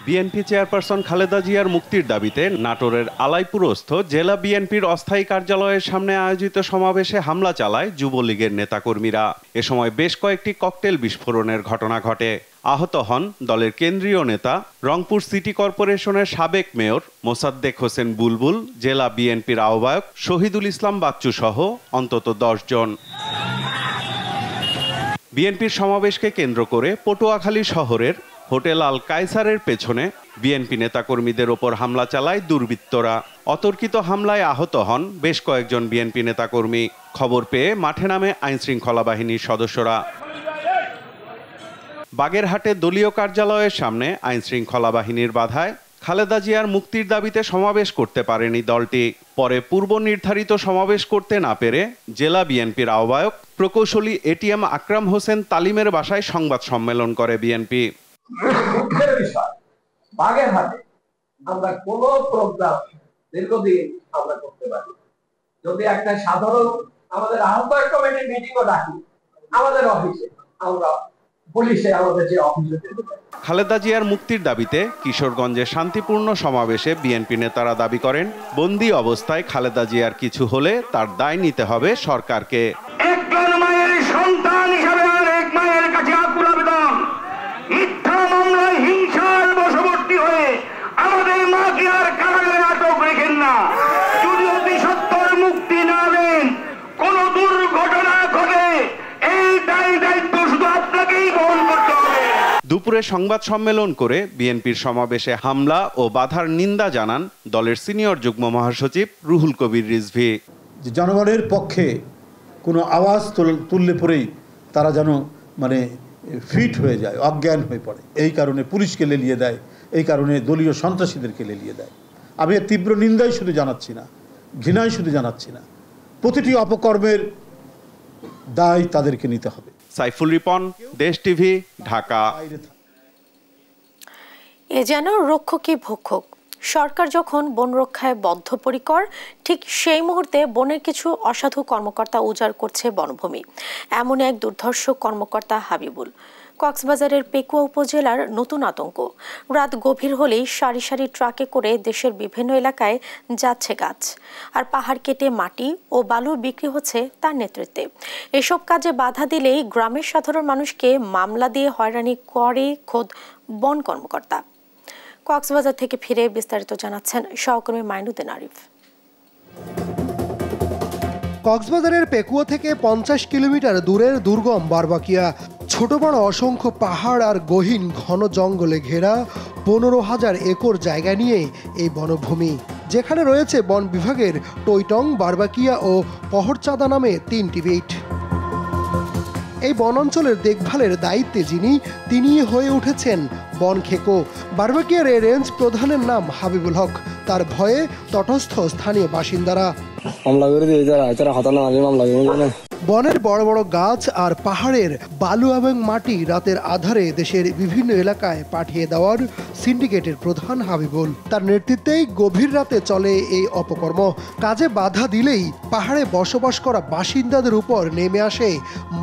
বিএনপি চেয়ারপারসন খালেদা জিয়ার মুক্তির দাবিতে নাটোরের আলাইপুরস্থ জেলা বিএনপির অস্থায়ী কার্যালয়ের সামনে আয়োজিত সমাবেশে হামলা চালায় যুবলীগের নেতাকর্মীরা। এ সময় বেশ কয়েকটি ককটেল বিস্ফোরণের ঘটনা ঘটে। আহত হন দলের কেন্দ্রীয় নেতা রংপুর সিটি কর্পোরেশনের সাবেক মেয়র মোসাদ্দেক হোসেন বুলবুল, জেলা বিএনপির আহ্বায়ক শহীদুল ইসলাম বাচ্চু সহ অন্তত 10 জন। বিএনপির সমাবেশকে কেন্দ্র করে পটুয়াখালী শহরের হোটেল আল কায়সারের পেছনে বিএনপি নেতাকর্মীদের ওপর হামলা চালায় দুর্বৃত্তরা। অতর্কিত হামলায় আহত হন বেশ কয়েকজন বিএনপি নেতাকর্মী। খবর পেয়ে মাঠে নামে আইনশৃঙ্খলা বাহিনীর সদস্যরা। বাগেরহাটে দলীয় কার্যালয়ের সামনে আইনশৃঙ্খলা বাহিনীর বাধায় খালেদা জিয়ার মুক্তির দাবিতে সমাবেশ করতে পারেনি দলটি। পরে পূর্ব নির্ধারিত সমাবেশ করতে না পেরে জেলা বিএনপির আহ্বায়ক প্রকৌশলী এটিএম আকরাম হোসেন তালিমের বাসায় সংবাদ সম্মেলন করে বিএনপি। বাগেরহাটে আমরা কোন প্রোগ্রাম দীর্ঘদিন আমরা করতে পারি, যদি একটা সাধারণ আমাদের আহ্বায়ক কমিটির মিটিংও ডাকি আমাদের অফিসে, আমরা পুলিশে আমাদের যে অফিসে খালেদা জিয়ার মুক্তির দাবিতে কিশোরগঞ্জে শান্তিপূর্ণ সমাবেশে বিএনপি নেতারা দাবি করেন, বন্দী অবস্থায় খালেদা জিয়ার কিছু হলে তার দায় নিতে হবে সরকারকে। একজন মায়ের সন্তান হিসাবে আরেক মায়ের কাছে আকুল আবেদন, মিথ্যা মামলায় হিংসার বশবর্তী হয়ে আমাদের মাকে আর কারাগারে আটক রেখেন না। যদি অতি সত্বর মুক্তি না দেন, কোন দুর্ঘটনা ঘটে এই দায়িত্ব শুধু আপনাকেই বহন করতে হবে। দুপুরে সংবাদ সম্মেলন করে বিএনপির সমাবেশে হামলা ও বাধার নিন্দা জানান দলের সিনিয়র যুগ্ম মহাসচিব রুহুল কবির রিজভী। জনগণের পক্ষে কোনো আওয়াজ তুললে পরেই তারা যেন ফিট হয়ে যায়, অজ্ঞান হয়ে পড়ে, এই কারণে পুলিশকে লেলিয়ে দেয়, এই কারণে দলীয় সন্ত্রাসীদেরকে লেলিয়ে দেয়। আমি এর তীব্র নিন্দাই শুধু জানাচ্ছি না, ঘৃণাই শুধু জানাচ্ছি না, প্রতিটি অপকর্মের দায় তাদেরকে নিতে হবে। সাইফুল রিপন, দেশ টিভি, ঢাকা। এ যেন রক্ষকই ভক্ষক। সরকার যখন বন রক্ষায় বদ্ধপরিকর, ঠিক সেই মুহূর্তে বনের কিছু অসাধু কর্মকর্তা উজাড় করছে বনভূমি। এমন এক দুর্ধর্ষ কর্মকর্তা হাবিবুল। কক্সবাজারের পেকুয়া উপজেলার নতুন আতঙ্ক। রাত গভীর হলেই সারি সারি ট্রাকে করে দেশের বিভিন্ন এলাকায় যাচ্ছে গাছ, আর পাহাড় কেটে মাটি ও বালু বিক্রি হচ্ছে তার নেতৃত্বে। এসব কাজে বাধা দিলেই গ্রামের সাধারণ মানুষকে মামলা দিয়ে হয়রানি করে খোদ বন কর্মকর্তা। কক্সবাজার থেকে ফিরে বিস্তারিত জানাচ্ছেন সহকর্মী মাইনুদ্দিন আরিফ। কক্সবাজারের পেকুয়া থেকে 50 কিলোমিটার দূরের দুর্গম বারবাকিয়া। ছোট বড় অসংখ্য পাহাড় আর গহীন ঘন জঙ্গলে ঘেরা 15,000 একর জায়গা নিয়ে এই বনভূমি, যেখানে রয়েছে বন বিভাগের টইটং, বারবাকিয়া ও পহরচাঁদা নামে 3টি বিট। এই বন অঞ্চলের দেখভালের দায়িত্বে তিনি হয়ে উঠেছেন বন খেকো। বারবাকিয়ার এই রেঞ্জ প্রধানের নাম হাবিবুল হক। তার ভয়ে তটস্থ স্থানীয় বাসিন্দারা। বনের বড় বড় গাছ আর পাহাড়ের বালু এবং মাটি রাতের আধারে দেশের বিভিন্ন এলাকায় পাঠিয়ে দেওয়ার সিন্ডিকেটের প্রধান হাবিবুল। তার নেতৃত্বেই গভীর রাতে চলে এই অপকর্ম। কাজে বাধা দিলেই পাহাড়ে বসবাস করা বাসিন্দাদের উপর নেমে আসে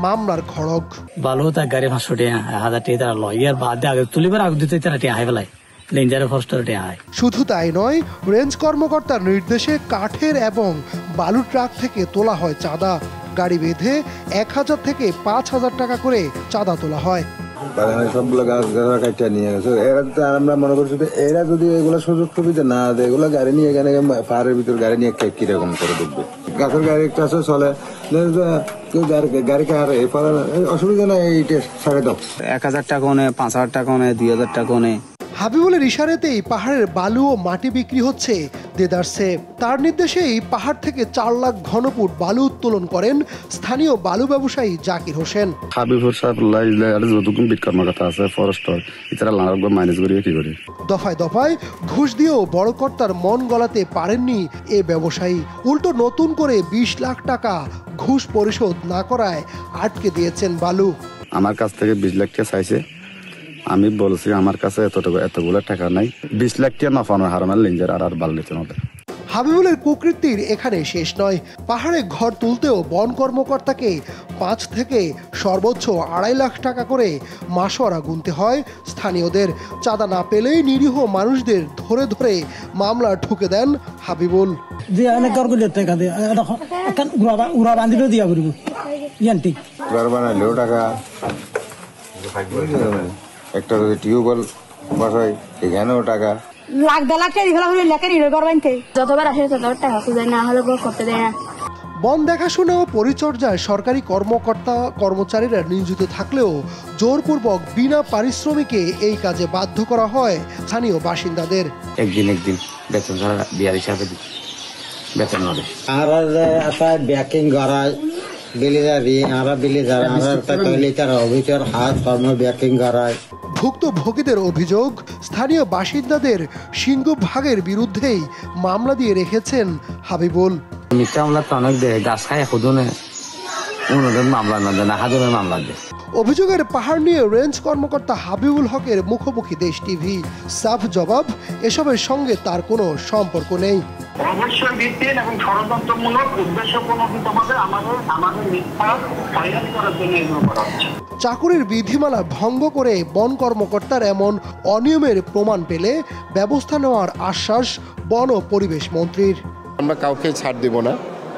মামলার খড়গ। বালু তার গাড়ি 500 টাকা 1000 টাকা লয়, আর বাদ আগে তুলিবার আগে দিতে তারা টাকা হাই বেলায়। শুধু তাই নয়, রেঞ্জ কর্মকর্তার নির্দেশে কাঠের এবং বালু ট্রাক থেকে তোলা হয় চাঁদা। গাড়ি বেঁধে 1000 থেকে 5000 টাকা করে চাঁদা তোলা হয়। সবগুলো গাছ কাটিয়ে নিয়ে গেছে। আমরা মনে করছি এরা যদি এগুলো সুযোগ সুবিধা না দেয়, এগুলো গাড়ি নিয়ে এখানে পাহাড়ের ভিতর গাড়ি নিয়ে কিরকম করে ঢুকবে। গাছের গাড়ি একটা আছে চলে, কেউ গাড়ি কার অসুবিধা নাই। এইটা ছাড়ে দাও, 1000 টাকা নে, 5000 টাকা নে, 2000 টাকা নে। হাবিবুলের ইশারাতেই পাহাড়ের বালু ও মাটি বিক্রি হচ্ছে দেদারসে। তার নির্দেশেই পাহাড় থেকে 4 লাখ ঘনফুট বালু উত্তোলন করেন স্থানীয় বালু ব্যবসায়ী জাকির হোসেন। দফায় দফায় ঘুষ দিয়েও বড় কর্তার মন গলাতে পারেননি এ ব্যবসায়ী। উল্টো নতুন করে 20 লাখ টাকা ঘুষ পরিশোধ না করায় আটকে দিয়েছেন বালু। আমার কাছ থেকে 20 লাখ টাকা চাইছে। আমি বলছি আমার কাছে এতগুলো টাকা নাই, 20 লাখ টাকা নফানোর হারামের লিঞ্জার আর বাল্লিতে হবে। হাবিবুলের কুকৃতির এখানে শেষ নয়। পাহাড়ে ঘর তুলতেও বন কর্মকর্তাকে 5 থেকে সর্বোচ্চ 2.5 লাখ টাকা করে মাসোয়ারা গুনতে হয় স্থানীয়দের। চাঁদা না পেলেই নিরীহ মানুষদের ধরে ধরে মামলা ঠুকে দেন হাবিবুল। একটা যদি টিউবওয়েল বসাই এখানেও টাকা লাখ দেড় লাখ টাকা দিলাম লেখা নিল গভর্নমেন্টে যতবার আসে ততবার টাকা খুঁজে না হলে করতে দেয় না। বন দেখাশোনা ও পরিচর্যায় সরকারি কর্মকর্তা কর্মচারীরা নিয়োজিত থাকলেও জোরপূর্বক বিনা পারিশ্রমিকে এই কাজে বাধ্য করা হয় স্থানীয় বাসিন্দাদের। একদিন বেতন ছাড়া বিয়ার হিসাবে বেতন হবে আর ব্যাকিং করায় ভুক্তভোগীদের অভিযোগ স্থানীয় বাসিন্দাদের সিংহভাগের বিরুদ্ধেই মামলা দিয়ে রেখেছেন হাবিবুল। মিথ্যা মামলা তো অনেক দেয়, গাছ খায় খুদনে মামলা না দেয় না হাজারের মামলা দেয়। অভিযোগের পাহাড় নিয়ে রেঞ্জ কর্মকর্তা হাবিবুল হকের মুখোমুখি দেশ টিভি। সাফ জবাব, এসবের সঙ্গে তার কোনো সম্পর্ক নেই। অবশ্যই ভিত্তিহীন এবং ষড়যন্ত্রমূলক উদ্দেশ্যপ্রণোদিতভাবে আমাদের মিথ্যা হয়রানি করার জন্য এগুলো করা হচ্ছে। চাকুরির বিধিমালা ভঙ্গ করে বন কর্মকর্তার এমন অনিয়মের প্রমাণ পেলে ব্যবস্থা নেওয়ার আশ্বাস বন ও পরিবেশ মন্ত্রীর। আমরা কাউকে ছাড় দেব না,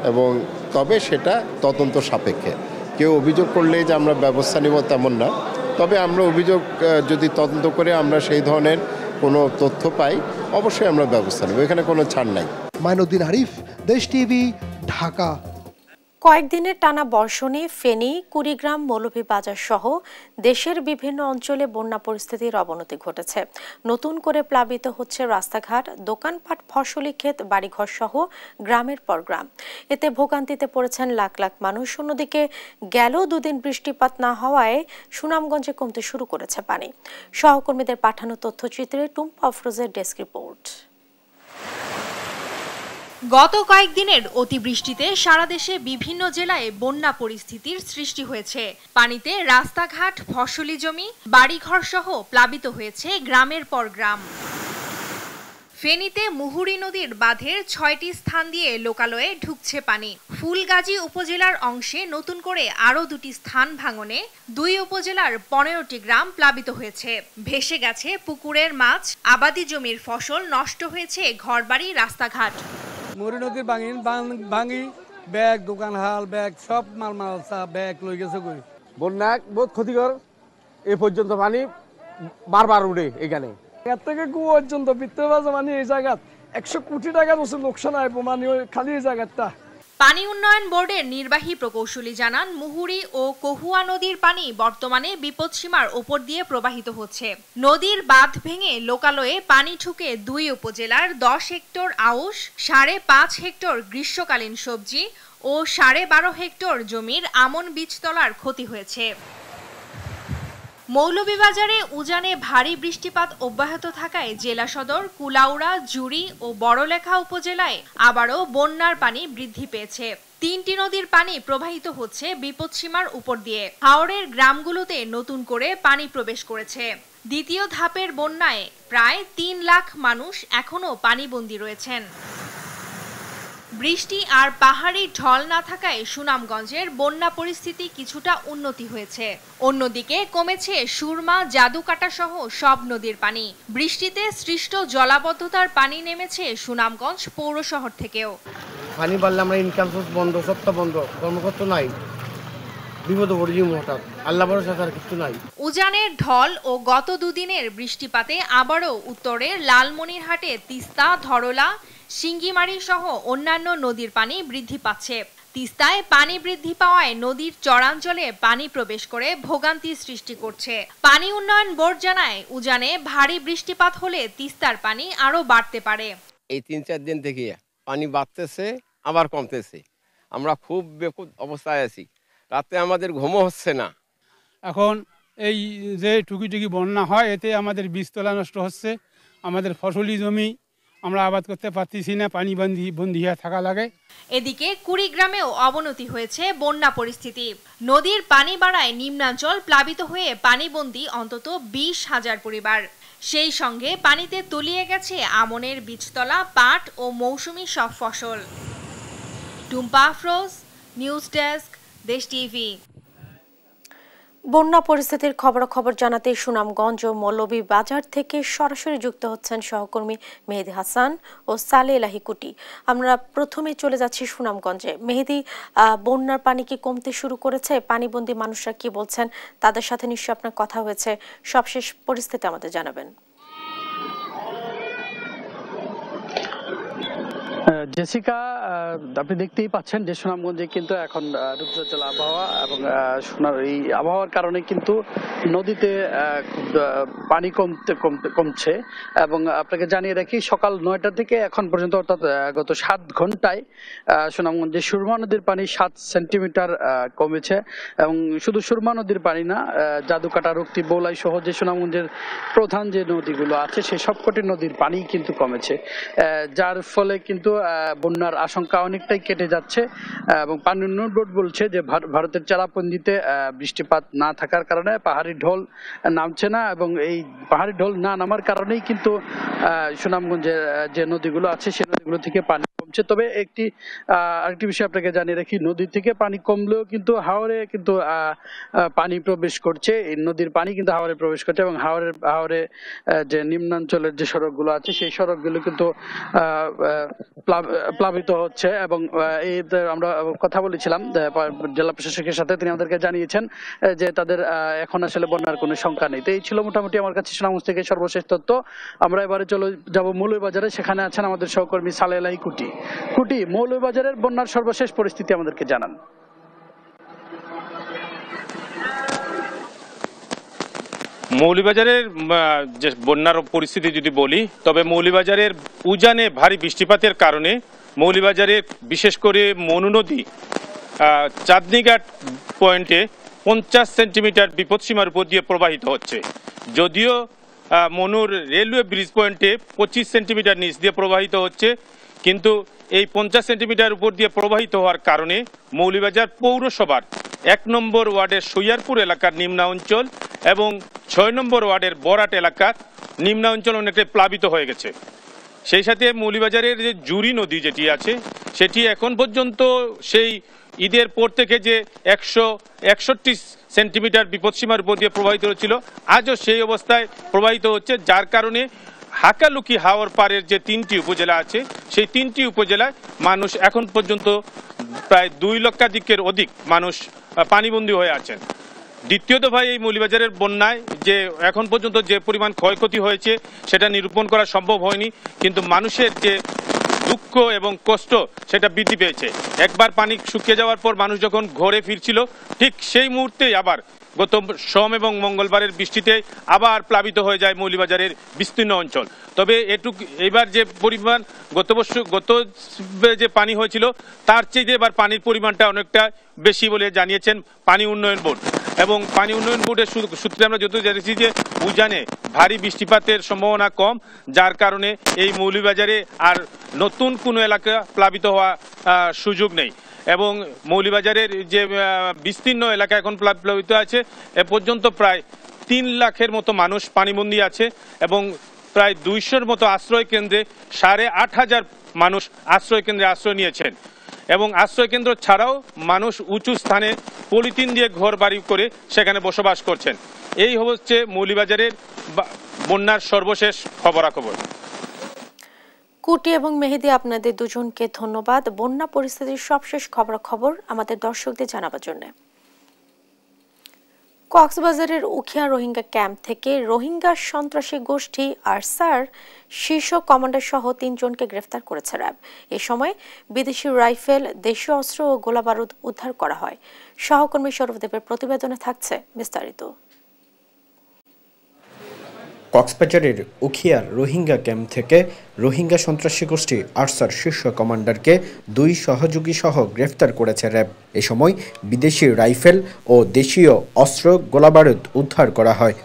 এবং তবে সেটা তদন্ত সাপেক্ষে। কেউ অভিযোগ করলেই যে আমরা ব্যবস্থা নেব তেমন না, তবে আমরা অভিযোগ যদি তদন্ত করে আমরা সেই ধরনের কোনো তথ্য পাই অবশ্যই আমরা ব্যবস্থা নেব, এখানে কোনো ছাড় নাই। মাইনুদ্দিন আরিফ, দেশ টিভি, ঢাকা। কয়েকদিনের টানা বর্ষণে ফেনী, কুড়িগ্রাম, মৌলভীবাজার সহ দেশের বিভিন্ন অঞ্চলে বন্যা পরিস্থিতির অবনতি ঘটেছে। নতুন করে প্লাবিত হচ্ছে রাস্তাঘাট, দোকানপাট, ফসলি ক্ষেত, বাড়িঘর সহ গ্রামের পর গ্রাম। এতে ভোগান্তিতে পড়েছেন লাখ লাখ মানুষ। অন্যদিকে গেল দুদিন বৃষ্টিপাত না হওয়ায় সুনামগঞ্জে কমতে শুরু করেছে পানি। সহকর্মীদের পাঠানো তথ্যচিত্রে টুম্পা আফরোজের ডেস্ক রিপোর্ট। গত কয়েকদিনের অতিবৃষ্টিতে সারা দেশে বিভিন্ন জেলায় বন্যা পরিস্থিতির সৃষ্টি হয়েছে। পানিতে রাস্তাঘাট, ফসলি জমি, বাড়িঘর সহ প্লাবিত হয়েছে গ্রামের পর গ্রাম। ফেনীতে মুহুরী নদীর বাঁধের ৬টি স্থান দিয়ে লোকালয়ে ঢুকছে পানি। ফুলগাজী উপজেলার অংশে নতুন করে আরও ২টি স্থান ভাঙনে ২ উপজেলার ১৫টি গ্রাম প্লাবিত হয়েছে। ভেসে গেছে পুকুরের মাছ, আবাদি জমির ফসল, নষ্ট হয়েছে ঘরবাড়ি, রাস্তাঘাট। মুহুরী নদীর ভাঙি ব্যাগ, দোকান হাল, ব্যাগ সব মালসা ব্যাগ লই গেছে। বন্যা বহুত ক্ষতিকর। এ পর্যন্ত পানি বারবার উঠে এখানে। এর থেকে পর্যন্ত বৃত্তবাজা মানে এই জায়গা ১০০ কোটি টাকার লোকসান হয় মানে খালি এই জায়গাটা। পানি উন্নয়ন বোর্ডের নির্বাহী প্রকৌশলী জানান, মুহুরী ও কহুয়া নদীর পানি বর্তমানে বিপদসীমার ওপর দিয়ে প্রবাহিত হচ্ছে। নদীর বাঁধ ভেঙে লোকালয়ে পানি ঢুকে ২ উপজেলার ১০ হেক্টর আউশ, ৫.৫ হেক্টর গ্রীষ্মকালীন সবজি ও ১২.৫ হেক্টর জমির আমন বীজতলার ক্ষতি হয়েছে। মৌলভীবাজারে উজানে ভারী বৃষ্টিপাত অব্যাহত থাকায় জেলা সদর, কুলাউড়া, জুড়ি ও বড়লেখা উপজেলায় আবারও বন্যার পানি বৃদ্ধি পেয়েছে। ৩টি নদীর পানি প্রবাহিত হচ্ছে বিপদসীমার উপর দিয়ে। হাওরের গ্রামগুলোতে নতুন করে পানি প্রবেশ করেছে। দ্বিতীয় ধাপের বন্যায় প্রায় ৩ লাখ মানুষ এখনও পানিবন্দী রয়েছেন। বৃষ্টি আর পাহাড়ি ঢল না থাকায় সুনামগঞ্জের বন্যা পরিস্থিতি কিছুটা উন্নতি হয়েছে। অন্যদিকে কমেছে সুরমা, জাদুকাটা সহ সব নদীর পানি। বৃষ্টিতে সৃষ্ট জলাবদ্ধতার পানি নেমেছে সুনামগঞ্জ পৌর শহর থেকেও। পানি বাড়লে আমরা ইনকাম সোর্স বন্ধ, সবটা বন্ধ, কর্মকর্তা নাই, বিপদ পড়ে হঠাৎ, আল্লাহ ভরসা আর কিছু নাই। উজানের ঢল ও গত দুদিনের বৃষ্টিপাতে আবারও উত্তরের লালমনিরহাটে তিস্তা, ধরলা, সিঙ্গিমারি সহ অন্যান্য নদীর পানি বৃদ্ধি পাচ্ছে। তিস্তায় পানি বৃদ্ধি পাওয়ায় নদীর চরাঞ্চলে পানি প্রবেশ করে ভোগান্তি সৃষ্টি করছে। পানি উন্নয়ন বোর্ড জানায়, উজানে ভারী বৃষ্টিপাত হলে তিস্তার পানি আরো বাড়তে পারে। এই ৩-৪ দিন থেকে পানি বাড়তেছে আবার কমতেছে। আমরা খুব বেকুব অবস্থায় আছি, রাতে আমাদের ঘুমও হচ্ছে না। এখন এই যে টুকি বন্যা হয় এতে আমাদের বীজতলা নষ্ট হচ্ছে, আমাদের ফসলি জমি আমরা আবাদ করতে পারতেছি না, পানি বন্দি হয়ে থাকা লাগে। এদিকে কুড়িগ্রামেও অবনতি হয়েছে বন্যা পরিস্থিতি। নদীর পানি বাড়ায় নিম্নাঞ্চল প্লাবিত হয়ে পানিবন্দী অন্তত ২০,০০০ পরিবার। সেই সঙ্গে পানিতে তলিয়ে গেছে আমনের বীজতলা, পাট ও মৌসুমী সব ফসল। টুম্পা আফরোজ, নিউজ ডেস্ক, দেশ টিভি। বন্যা পরিস্থিতির খবরাখবর জানাতে সুনামগঞ্জ ও মৌলভীবাজার থেকে সরাসরি যুক্ত হচ্ছেন সহকর্মী মেহেদী হাসান ও সালে এলাহি কুটি। আমরা প্রথমে চলে যাচ্ছি সুনামগঞ্জে। মেহেদী, বন্যার পানি কি কমতে শুরু করেছে? পানিবন্দী মানুষরা কি বলছেন? তাদের সাথে নিশ্চয়ই আপনার কথা হয়েছে, সবশেষ পরিস্থিতি আমাদের জানাবেন। জেসিকা, আপনি দেখতেই পাচ্ছেন যে সুনামগঞ্জে কিন্তু এখন রুদ্রজল আবহাওয়া এবং এই আবহাওয়ার কারণে কিন্তু নদীতে পানি কমছে এবং আপনাকে জানিয়ে রাখি সকাল 9টা থেকে এখন পর্যন্ত অর্থাৎ গত 7 ঘন্টায় সুনামগঞ্জে সুরমা নদীর পানি 7 সেন্টিমিটার কমেছে এবং শুধু সুরমা নদীর পানি না, জাদুকাটা, রক্তি, বৌলাই সহ যে সুনামগঞ্জের প্রধান যে নদীগুলো আছে সেই সবকটি নদীর পানি কিন্তু কমেছে, যার ফলে কিন্তু বন্যার আশঙ্কা অনেকটাই কেটে যাচ্ছে। এবং পানি উন্নয়ন বোর্ড বলছে যে ভারতের চেরাপুঞ্জিতে বৃষ্টিপাত না থাকার কারণে পাহাড়ি ঢল নামছে না এবং এই পাহাড়ি ঢল না নামার কারণেই কিন্তু সুনামগঞ্জের যে নদীগুলো আছে সেই নদীগুলো থেকে পানি কমছে। তবে আরেকটি বিষয় আপনাকে জানিয়ে রাখি, নদী থেকে পানি কমলেও কিন্তু হাওরে কিন্তু পানি প্রবেশ করছে, এই নদীর পানি কিন্তু হাওরে প্রবেশ করছে এবং হাওরে যে নিম্নাঞ্চলের যে সড়কগুলো আছে সেই সড়কগুলো কিন্তু প্লাবিত হচ্ছে। এবং এই আমরা কথা বলেছিলাম জেলা প্রশাসকের সাথে, তিনি আমাদেরকে জানিয়েছেন যে তাদের এখন আসলে বন্যার কোনো শঙ্কা নেই। তো এই ছিল মোটামুটি আমার কাছে সুনামগঞ্জ থেকে সর্বশেষ তথ্য। আমরা এবারে চলে যাব মৌলভীবাজারে, সেখানে আছেন আমাদের সহকর্মী সালে এলাহি কুটি। মৌলভীবাজারের বন্যার সর্বশেষ পরিস্থিতি আমাদেরকে জানান। মৌলভীবাজারের যে বন্যার পরিস্থিতি যদি বলি, তবে মৌলভীবাজারের উজানে ভারী বৃষ্টিপাতের কারণে মৌলভীবাজারে বিশেষ করে মনু নদী চাঁদনীঘাট পয়েন্টে 50 সেন্টিমিটার বিপদসীমার উপর দিয়ে প্রবাহিত হচ্ছে। যদিও মনুর রেলওয়ে ব্রিজ পয়েন্টে 25 সেন্টিমিটার নিচ দিয়ে প্রবাহিত হচ্ছে, কিন্তু এই 50 সেন্টিমিটার উপর দিয়ে প্রবাহিত হওয়ার কারণে মৌলভীবাজার পৌরসভার 1 নম্বর ওয়ার্ডের সৈয়ারপুর এলাকার নিম্নাঞ্চল এবং 6 নম্বর ওয়ার্ডের বরাট এলাকার নিম্নাঞ্চল অনেকটাই প্লাবিত হয়ে গেছে। সেই সাথে মৌলভীবাজারের যে জুরি নদী যেটি আছে সেটি এখন পর্যন্ত সেই ঈদের পর থেকে যে 161 সেন্টিমিটার বিপদসীমার উপর দিয়ে প্রবাহিত হচ্ছিল, আজও সেই অবস্থায় প্রবাহিত হচ্ছে, যার কারণে হাকালুকি হাওর পাড়ের যে 3টি উপজেলা আছে সেই 3টি উপজেলায় মানুষ এখন পর্যন্ত প্রায় 2 লক্ষাধিকের অধিক মানুষ পানিবন্দী হয়ে আছেন। দ্বিতীয়ত ভাই, এই মৌলভীবাজারের বন্যায় যে এখন পর্যন্ত যে পরিমাণ ক্ষয়ক্ষতি হয়েছে সেটা নিরূপণ করা সম্ভব হয়নি, কিন্তু মানুষের যে দুঃখ এবং কষ্ট সেটা বৃদ্ধি পেয়েছে। একবার পানি শুকিয়ে যাওয়ার পর মানুষ যখন ঘরে ফিরছিল, ঠিক সেই মুহূর্তেই আবার গত সোম এবং মঙ্গলবারের বৃষ্টিতে আবার প্লাবিত হয়ে যায় মৌলভীবাজারের বিস্তীর্ণ অঞ্চল। তবে এবার যে পরিমাণ গত যে পানি হয়েছিল তার চেয়ে এবার পানির পরিমাণটা অনেকটা বেশি বলে জানিয়েছেন পানি উন্নয়ন বোর্ড। এবং পানি উন্নয়ন বোর্ডের সূত্রে আমরা যত জেনেছি যে উজানে ভারী বৃষ্টিপাতের সম্ভাবনা কম, যার কারণে এই মৌলভীবাজারে আর নতুন কোনো এলাকা প্লাবিত হওয়া সুযোগ নেই। এবং মৌলভীবাজারের যে বিস্তীর্ণ এলাকা এখন প্লাবিত আছে, এ পর্যন্ত প্রায় 3 লাখের মতো মানুষ পানিবন্দী আছে এবং প্রায় 200-র মতো আশ্রয় কেন্দ্রে 8,500 মানুষ আশ্রয় কেন্দ্রে আশ্রয় নিয়েছেন। এবং আশ্রয় কেন্দ্র ছাড়াও মানুষ উঁচু স্থানে পলিথিন দিয়ে ঘর বাড়ি করে সেখানে বসবাস করছেন। এই হচ্ছে মৌলভীবাজারের বন্যার সর্বশেষ খবরাখবর। কুটি এবং মেহেদী, আপনাদের দুজনকে ধন্যবাদ বন্যা পরিস্থিতির সবশেষ খবরাখবর আমাদের দর্শকদের জানাবার জন্য। কক্সবাজারের উখিয়া রোহিঙ্গা ক্যাম্প থেকে রোহিঙ্গা সন্ত্রাসী গোষ্ঠী আরসার শীর্ষ কমান্ডার সহ 3 জনকে গ্রেফতার করেছে র্যাব। এ সময় বিদেশি রাইফেল, দেশীয় অস্ত্র ও গোলাবারুদ উদ্ধার করা হয়। সহকর্মী সৌরভদেবের প্রতিবেদনে থাকছে বিস্তারিত। কক্সবাজারের উখিয়ার রোহিঙ্গা ক্যাম্প থেকে রোহিঙ্গা সন্ত্রাসী গোষ্ঠী আরসার শীর্ষ কমান্ডারকে 2 সহযোগী সহ গ্রেফতার করেছে র্যাব। এ সময় বিদেশি রাইফেল ও দেশীয় অস্ত্র, গোলাবারুদ উদ্ধার করা হয়।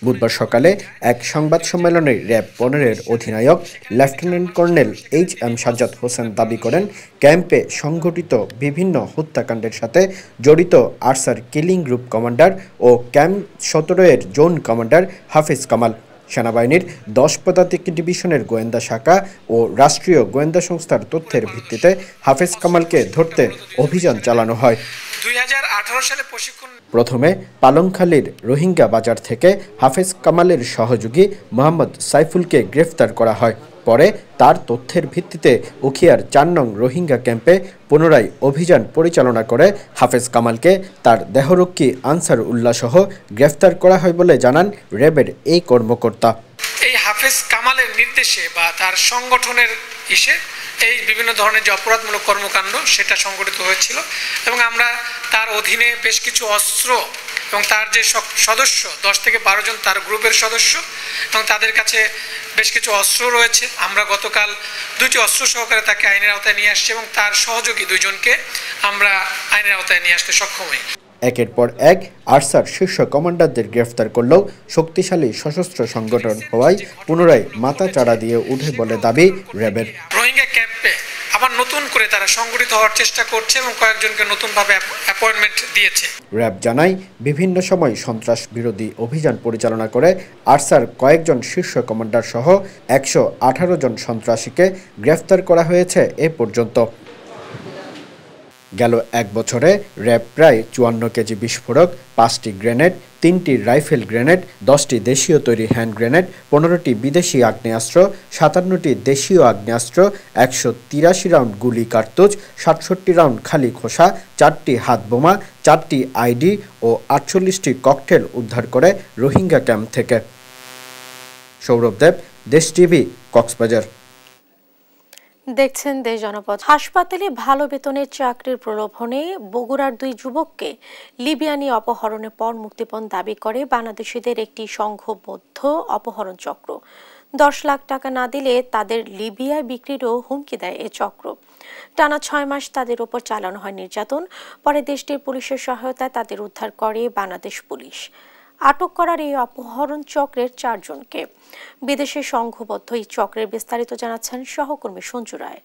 বুধবার সকালে এক সংবাদ সম্মেলনে র্যাব 15-এর অধিনায়ক lieutenant colonel HM Sajjad Hossain দাবি করেন, ক্যাম্পে সংঘটিত বিভিন্ন হত্যাকাণ্ডের সাথে জড়িত আরসার কিলিং গ্রুপ কমান্ডার ও ক্যাম্প 17-এর জোন কমান্ডার হাফিজ কামাল। সেনাবাহিনীর 10 পদাতিক ডিভিশনের গোয়েন্দা শাখা ও রাষ্ট্রীয় গোয়েন্দা সংস্থার তথ্যের ভিত্তিতে হাফিজ কামালকে ধরতে অভিযান চালানো হয়। 2018 সালে প্রশিক্ষণ। প্রথমে পালংখালীর রোহিঙ্গা বাজার থেকে হাফেজ কামালের সহযোগী মোহাম্মদ সাইফুলকে গ্রেফতার করা হয়। পরে তার তথ্যের ভিত্তিতে উখিয়ার 4 নং রোহিঙ্গা ক্যাম্পে পুনরায় অভিযান পরিচালনা করে হাফেজ কামালকে তার দেহরক্ষী আনসার উল্লাহ সহ গ্রেফতার করা হয় বলে জানান র্যাবের এই কর্মকর্তা। এই হাফেজ কামালের নির্দেশে বা তার সংগঠনের এই বিভিন্ন ধরনের যে অপরাধমূলক কর্মকাণ্ড সেটা সংগঠিত হয়েছিল এবং আমরা তার অধীনে বেশ কিছু অস্ত্র এবং তার যে সদস্য 10 থেকে 12 জন তার গ্রুপের সদস্য এবং তাদের কাছে বেশ কিছু অস্ত্র রয়েছে। আমরা গতকাল 2টি অস্ত্র সহকারে তাকে আইনের আওতায় নিয়ে আসছি এবং তার সহযোগী 2 জনকে আমরা আইনের আওতায় নিয়ে আসতে সক্ষম হই। একের পর এক আরসার শীর্ষ কমান্ডারদের গ্রেফতার করলেও শক্তিশালী সশস্ত্র সংগঠন হওয়ায় পুনরায় মাথা চাড়া দিয়ে উঠে বলে দাবি র্যাবের। রোহিঙ্গা ক্যাম্পে আবার নতুন করে তারা সংগঠিত হওয়ার চেষ্টা করছে এবং কয়েকজনকে নতুনভাবে অ্যাপয়েন্টমেন্ট দিয়েছে। র্যাব জানায় বিভিন্ন সময় সন্ত্রাস বিরোধী অভিযান পরিচালনা করে আরসার কয়েকজন শীর্ষ কমান্ডার সহ 118 জন সন্ত্রাসীকে গ্রেফতার করা হয়েছে এ পর্যন্ত। গেল 1 বছরে র্যাব প্রায় 54 কেজি বিস্ফোরক, 5টি গ্রেনেড, 3টি রাইফেল গ্রেনেড, 10টি দেশীয় তৈরি হ্যান্ড গ্রেনেড, 15টি বিদেশি আগ্নেয়াস্ত্র, 57টি দেশীয় আগ্নেয়াস্ত্র, 183 রাউন্ড গুলি কার্তুজ, 67টি রাউন্ড খালি খোসা, 4টি হাত বোমা, 4টি আইডি ও 48টি ককটেল উদ্ধার করে রোহিঙ্গা ক্যাম্প থেকে। সৌরভ দেব, দেশ টিভি, কক্সবাজার। দেখছেন দেশ জনপদ। হাসপাতালে ভালো বেতনের চাকরির প্রলোভনে বগুড়ার 2 যুবককে লিবিয়া নিয়ে অপহরণের পর মুক্তিপণ দাবি করে বাংলাদেশিদের একটি সংঘবদ্ধ অপহরণ চক্র। 10 লাখ টাকা না দিলে তাদের লিবিয়ায় বিক্রিরও হুমকি দেয় এ চক্র। টানা 6 মাস তাদের উপর চালানো হয় নির্যাতন। পরে দেশটির পুলিশের সহায়তায় তাদের উদ্ধার করে বাংলাদেশ পুলিশ। আটক করার এই অপহরণ চক্রের 4 জনকে। বিদেশে সংঘবদ্ধ এই চক্রের বিস্তারিত জানাচ্ছেন সহকর্মী সঞ্জু রায়।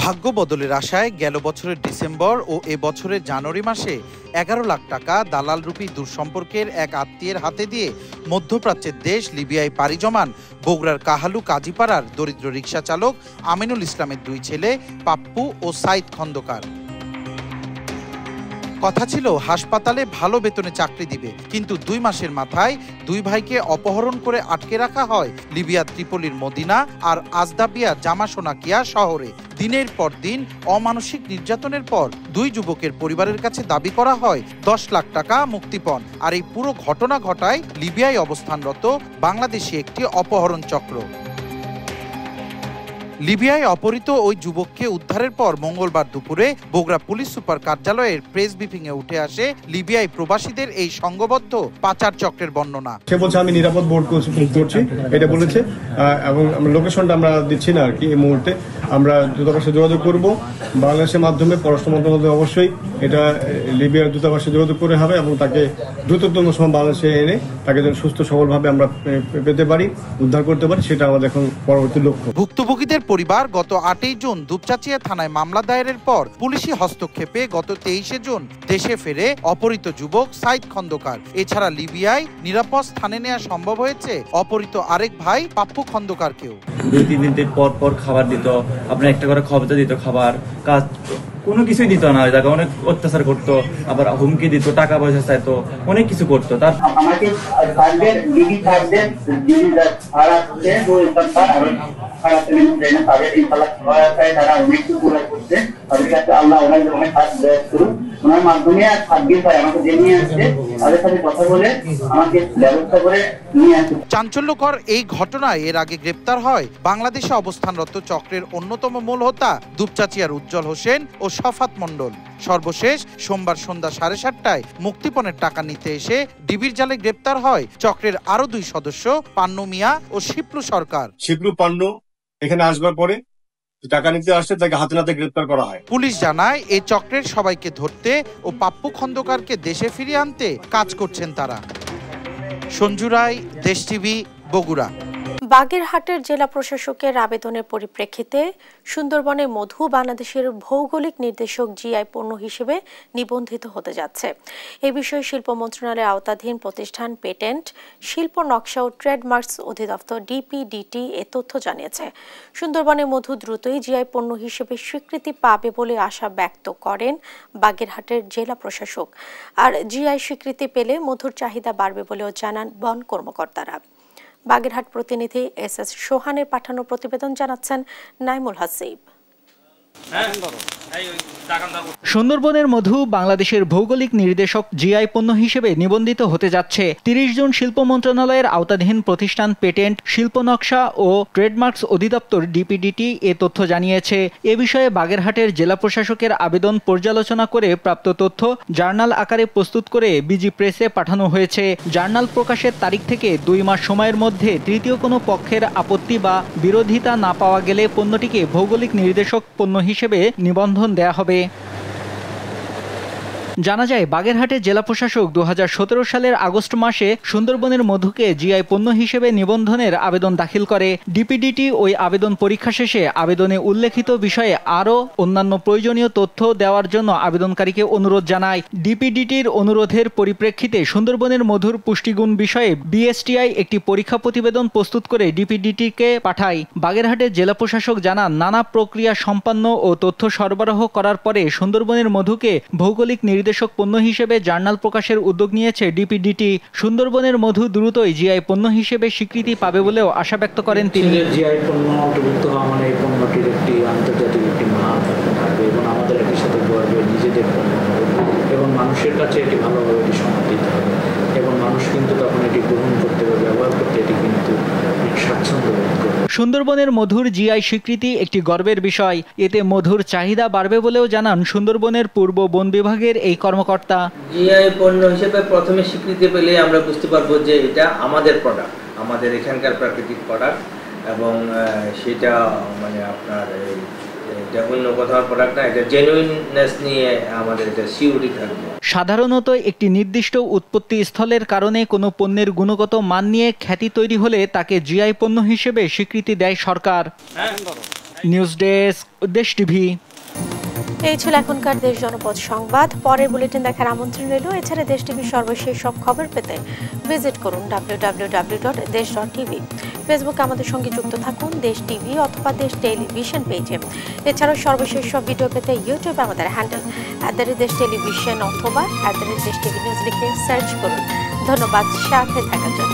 ভাগ্য বদলের আশায় গেল বছরের ডিসেম্বর ও এ বছরের জানুয়ারি মাসে 11 লাখ টাকা দালাল রূপী দূরসম্পর্কের এক আত্মীয়ের হাতে দিয়ে মধ্যপ্রাচ্যের দেশ লিবিয়ায় পাড়ি জমান বগুড়ার কাহালু কাজীপাড়ার দরিদ্র রিকশা চালক আমিনুল ইসলামের 2 ছেলে পাপ্পু ও সাইদ খন্দকার। কথা ছিল হাসপাতালে ভালো বেতনে চাকরি দিবে, কিন্তু 2 মাসের মাথায় 2 ভাইকে অপহরণ করে আটকে রাখা হয় লিবিয়া ত্রিপোলির মদিনা আর আজদাবিয়া জামাশোনাকিয়া শহরে। দিনের পর দিন অমানসিক নির্যাতনের পর 2 যুবকের পরিবারের কাছে দাবি করা হয় 10 লাখ টাকা মুক্তিপণ। আর এই পুরো ঘটনা ঘটায় লিবিয়ায় অবস্থানরত বাংলাদেশি একটি অপহরণ চক্র। লিবিয়ায় অপহৃত ওই যুবককে উদ্ধারের পর মঙ্গলবার দুপুরে বগুড়া পুলিশ সুপার কার্যালয়ের প্রেস ব্রিফিংয়ে উঠে আসে লিবিয়ায় প্রবাসীদের এই সংঘবদ্ধ পাচার চক্রের বর্ণনা। সে বলছে আমি নিরাপদ বোর্ড করছি, এটা বলেছে, এবং লোকেশনটা আমরা দিচ্ছি না আর কি। এই মুহূর্তে আমরা দূতাবাসে যোগাযোগ করব বাংলাদেশের মাধ্যমে, পররাষ্ট্র মন্ত্রণালয় অবশ্যই এটা লিবিয়ার দূতাবাসে যোগাযোগ করে হবে এবং তাকে দ্রুততম সময় বাংলাদেশে এনে তাকে যেন সুস্থ সবলভাবে আমরা পেতে পারি, উদ্ধার করতে পারি, সেটা আমাদের এখন পরবর্তী লক্ষ্য। ভুক্তভোগীদের পরিবার গত 8 জুন দুপচাচিয়া থানায় মামলা দায়েরের পর পুলিশি হস্তক্ষেপে গত 23 জুন দেশে ফেরে অপহৃত যুবক সাইদ খন্দকার। এছাড়া লিবিয়ায় নিরাপদ স্থানে নেওয়া সম্ভব হয়েছে অপহৃত আরেক ভাই পাপ্পু খন্দকারকেও। 2-3 দিন পর খাবার দিত, আপনার একটা করে খবর দিত, খাবার কাজ কোনো কিছুই দিত না, তাকে অনেক অত্যাচার করতো, আবার হুমকি দিত, টাকা পয়সা চাইতো, অনেক কিছু করতো। তার আমাকে চাঞ্চল্যকর এই ঘটনায় এর আগে গ্রেপ্তার হয় বাংলাদেশে অবস্থানরত চক্রের অন্যতম মূল হোতা দুপচাচিয়ার উজ্জ্বল হোসেন ও শফাত মণ্ডল। সর্বশেষ সোমবার সন্ধ্যা 7:30টায় মুক্তিপণের টাকা নিতে এসে ডিবির জালে গ্রেপ্তার হয় চক্রের আরো 2 সদস্য পান্নু মিয়া ও শিপলু সরকার। শিপলু পান্নু এখানে আসবার পরে টাকা নিতে আসছে, তাকে হাতে নাতে গ্রেপ্তার করা হয়। পুলিশ জানায় এই চক্রের সবাইকে ধরতে ও পাপ্পু খন্দকারকে দেশে ফিরিয়ে আনতে কাজ করছেন তারা। সঞ্জু রায়, দেশ টিভি, বগুড়া। বাগেরহাটের জেলা প্রশাসকের আবেদনের পরিপ্রেক্ষিতে সুন্দরবনে মধু বাংলাদেশের ভৌগোলিক নির্দেশক জিআই পণ্য হিসেবে নিবন্ধিত হতে যাচ্ছে। এ বিষয়ে শিল্প মন্ত্রণালয়ের আওতাধীন প্রতিষ্ঠান পেটেন্ট, শিল্প নকশা ও ট্রেডমার্কস অধিদপ্তর ডিপিডিটি এ তথ্য জানিয়েছে। সুন্দরবনে মধু দ্রুতই জিআই পণ্য হিসেবে স্বীকৃতি পাবে বলে আশা ব্যক্ত করেন বাগেরহাটের জেলা প্রশাসক। আর জিআই স্বীকৃতি পেলে মধুর চাহিদা বাড়বে বলেও জানান বন কর্মকর্তারা। বাগেরহাট প্রতিনিধি এস সোহানের পাঠানো প্রতিবেদন জানাচ্ছেন নাইমুল হাসিব। সুন্দরবনের মধু বাংলাদেশের ভৌগোলিক নির্দেশক জিআই পণ্য হিসেবে নিবন্ধিত হতে যাচ্ছে। 30 জুন শিল্প মন্ত্রণালয়ের আওতাধীন প্রতিষ্ঠান পেটেন্ট, শিল্প নকশা ও ট্রেডমার্কস অধিদপ্তর ডিপিডিটি এ তথ্য জানিয়েছে। এ বিষয়ে বাগেরহাটের জেলা প্রশাসকের আবেদন পর্যালোচনা করে প্রাপ্ত তথ্য জার্নাল আকারে প্রস্তুত করে বিজি প্রেসে পাঠানো হয়েছে। জার্নাল প্রকাশের তারিখ থেকে 2 মাস সময়ের মধ্যে তৃতীয় কোনো পক্ষের আপত্তি বা বিরোধিতা না পাওয়া গেলে পণ্যটিকে ভৌগোলিক নির্দেশক পণ্য হিসেবে নিবন্ধন দেয়া হবে। জানা যায় বাগেরহাটের জেলা প্রশাসক 2017 সালের আগস্ট মাসে সুন্দরবনের মধুকে জিআই পণ্য হিসেবে নিবন্ধনের আবেদন দাখিল করে। ডিপিডিটি ওই আবেদন পরীক্ষা শেষে আবেদনে উল্লেখিত বিষয়ে আরও অন্যান্য প্রয়োজনীয় তথ্য দেওয়ার জন্য আবেদনকারীকে অনুরোধ জানায়। ডিপিডিটির অনুরোধের পরিপ্রেক্ষিতে সুন্দরবনের মধুর পুষ্টিগুণ বিষয়ে বিএসটিআই একটি পরীক্ষা প্রতিবেদন প্রস্তুত করে ডিপিডিটিকে পাঠায়। বাগেরহাটের জেলা প্রশাসক জানান, নানা প্রক্রিয়া সম্পন্ন ও তথ্য সরবরাহ করার পরে সুন্দরবনের মধুকে ভৌগোলিক নির্দেশক পণ্য হিসেবে জার্নাল প্রকাশের উদ্যোগ নিয়েছে ডিপিডিটি। সুন্দরবনের মধু দ্রুতই জিআই পণ্য হিসেবে স্বীকৃতি পাবে বলেও আশা ব্যক্ত করেন তিনি। জিআই পণ্য অন্তর্ভুক্ত হওয়া মানে এই পণ্যটির একটি আন্তর্জাতিক একটি মান থাকবে এবং আমাদের একই সাথে গর্বে নিজেদের পণ্য এবং মানুষের কাছে এটি ভালোভাবে এটি সম্মানিত হবে এবং মানুষ কিন্তু তখন এটি গ্রহণ করতে বা ব্যবহার করতে এটি কিন্তু স্বাচ্ছন্দ্য বোধ করবে। সুন্দরবনের মধুর জিআই স্বীকৃতি একটি গর্বের বিষয়। এতে মধুর চাহিদা বাড়বে বলেও জানান সুন্দরবনের পূর্ব বন বিভাগের এই কর্মকর্তা। জিআই পণ্য হিসেবে প্রথমে স্বীকৃতি পেলে আমরা বুঝতে পারবো যে এটা আমাদের প্রোডাক্ট, আমাদের এখানকার প্রাকৃতিক প্রোডাক্ট এবং সেটা মানে আপনার এটা অন্য কোথাও প্রোডাক্ট না, এটা জেনুইননেস নিয়ে আমাদের এটা সিউরিটি থাকবে। সাধারণত একটি নির্দিষ্ট উৎপত্তি স্থলের কারণে কোনো পণ্যের গুণগত মান নিয়ে খ্যাতি তৈরি হলে তাকে জিআই পণ্য হিসেবে স্বীকৃতি দেয় সরকার। নিউজ ডেস্ক, দেশ টিভি। এই ছিল এখনকার দেশ জনপদ সংবাদ। পরের বুলেটিন দেখার আমন্ত্রণ রইল। এছাড়া দেশ টিভির সর্বশেষ সব খবর পেতে ভিজিট করুন www.desh.tv। ফেসবুকে আমাদের সঙ্গে যুক্ত থাকুন দেশ টিভি অথবা দেশ টেলিভিশন পেজে। এছাড়াও সর্বশেষ সব ভিডিও পেতে ইউটিউবে আমাদের হ্যান্ডেল @দেশ টেলিভিশন অথবা @দেশ টিভি নিউজ লিখে সার্চ করুন। ধন্যবাদ সাথে থাকার জন্য।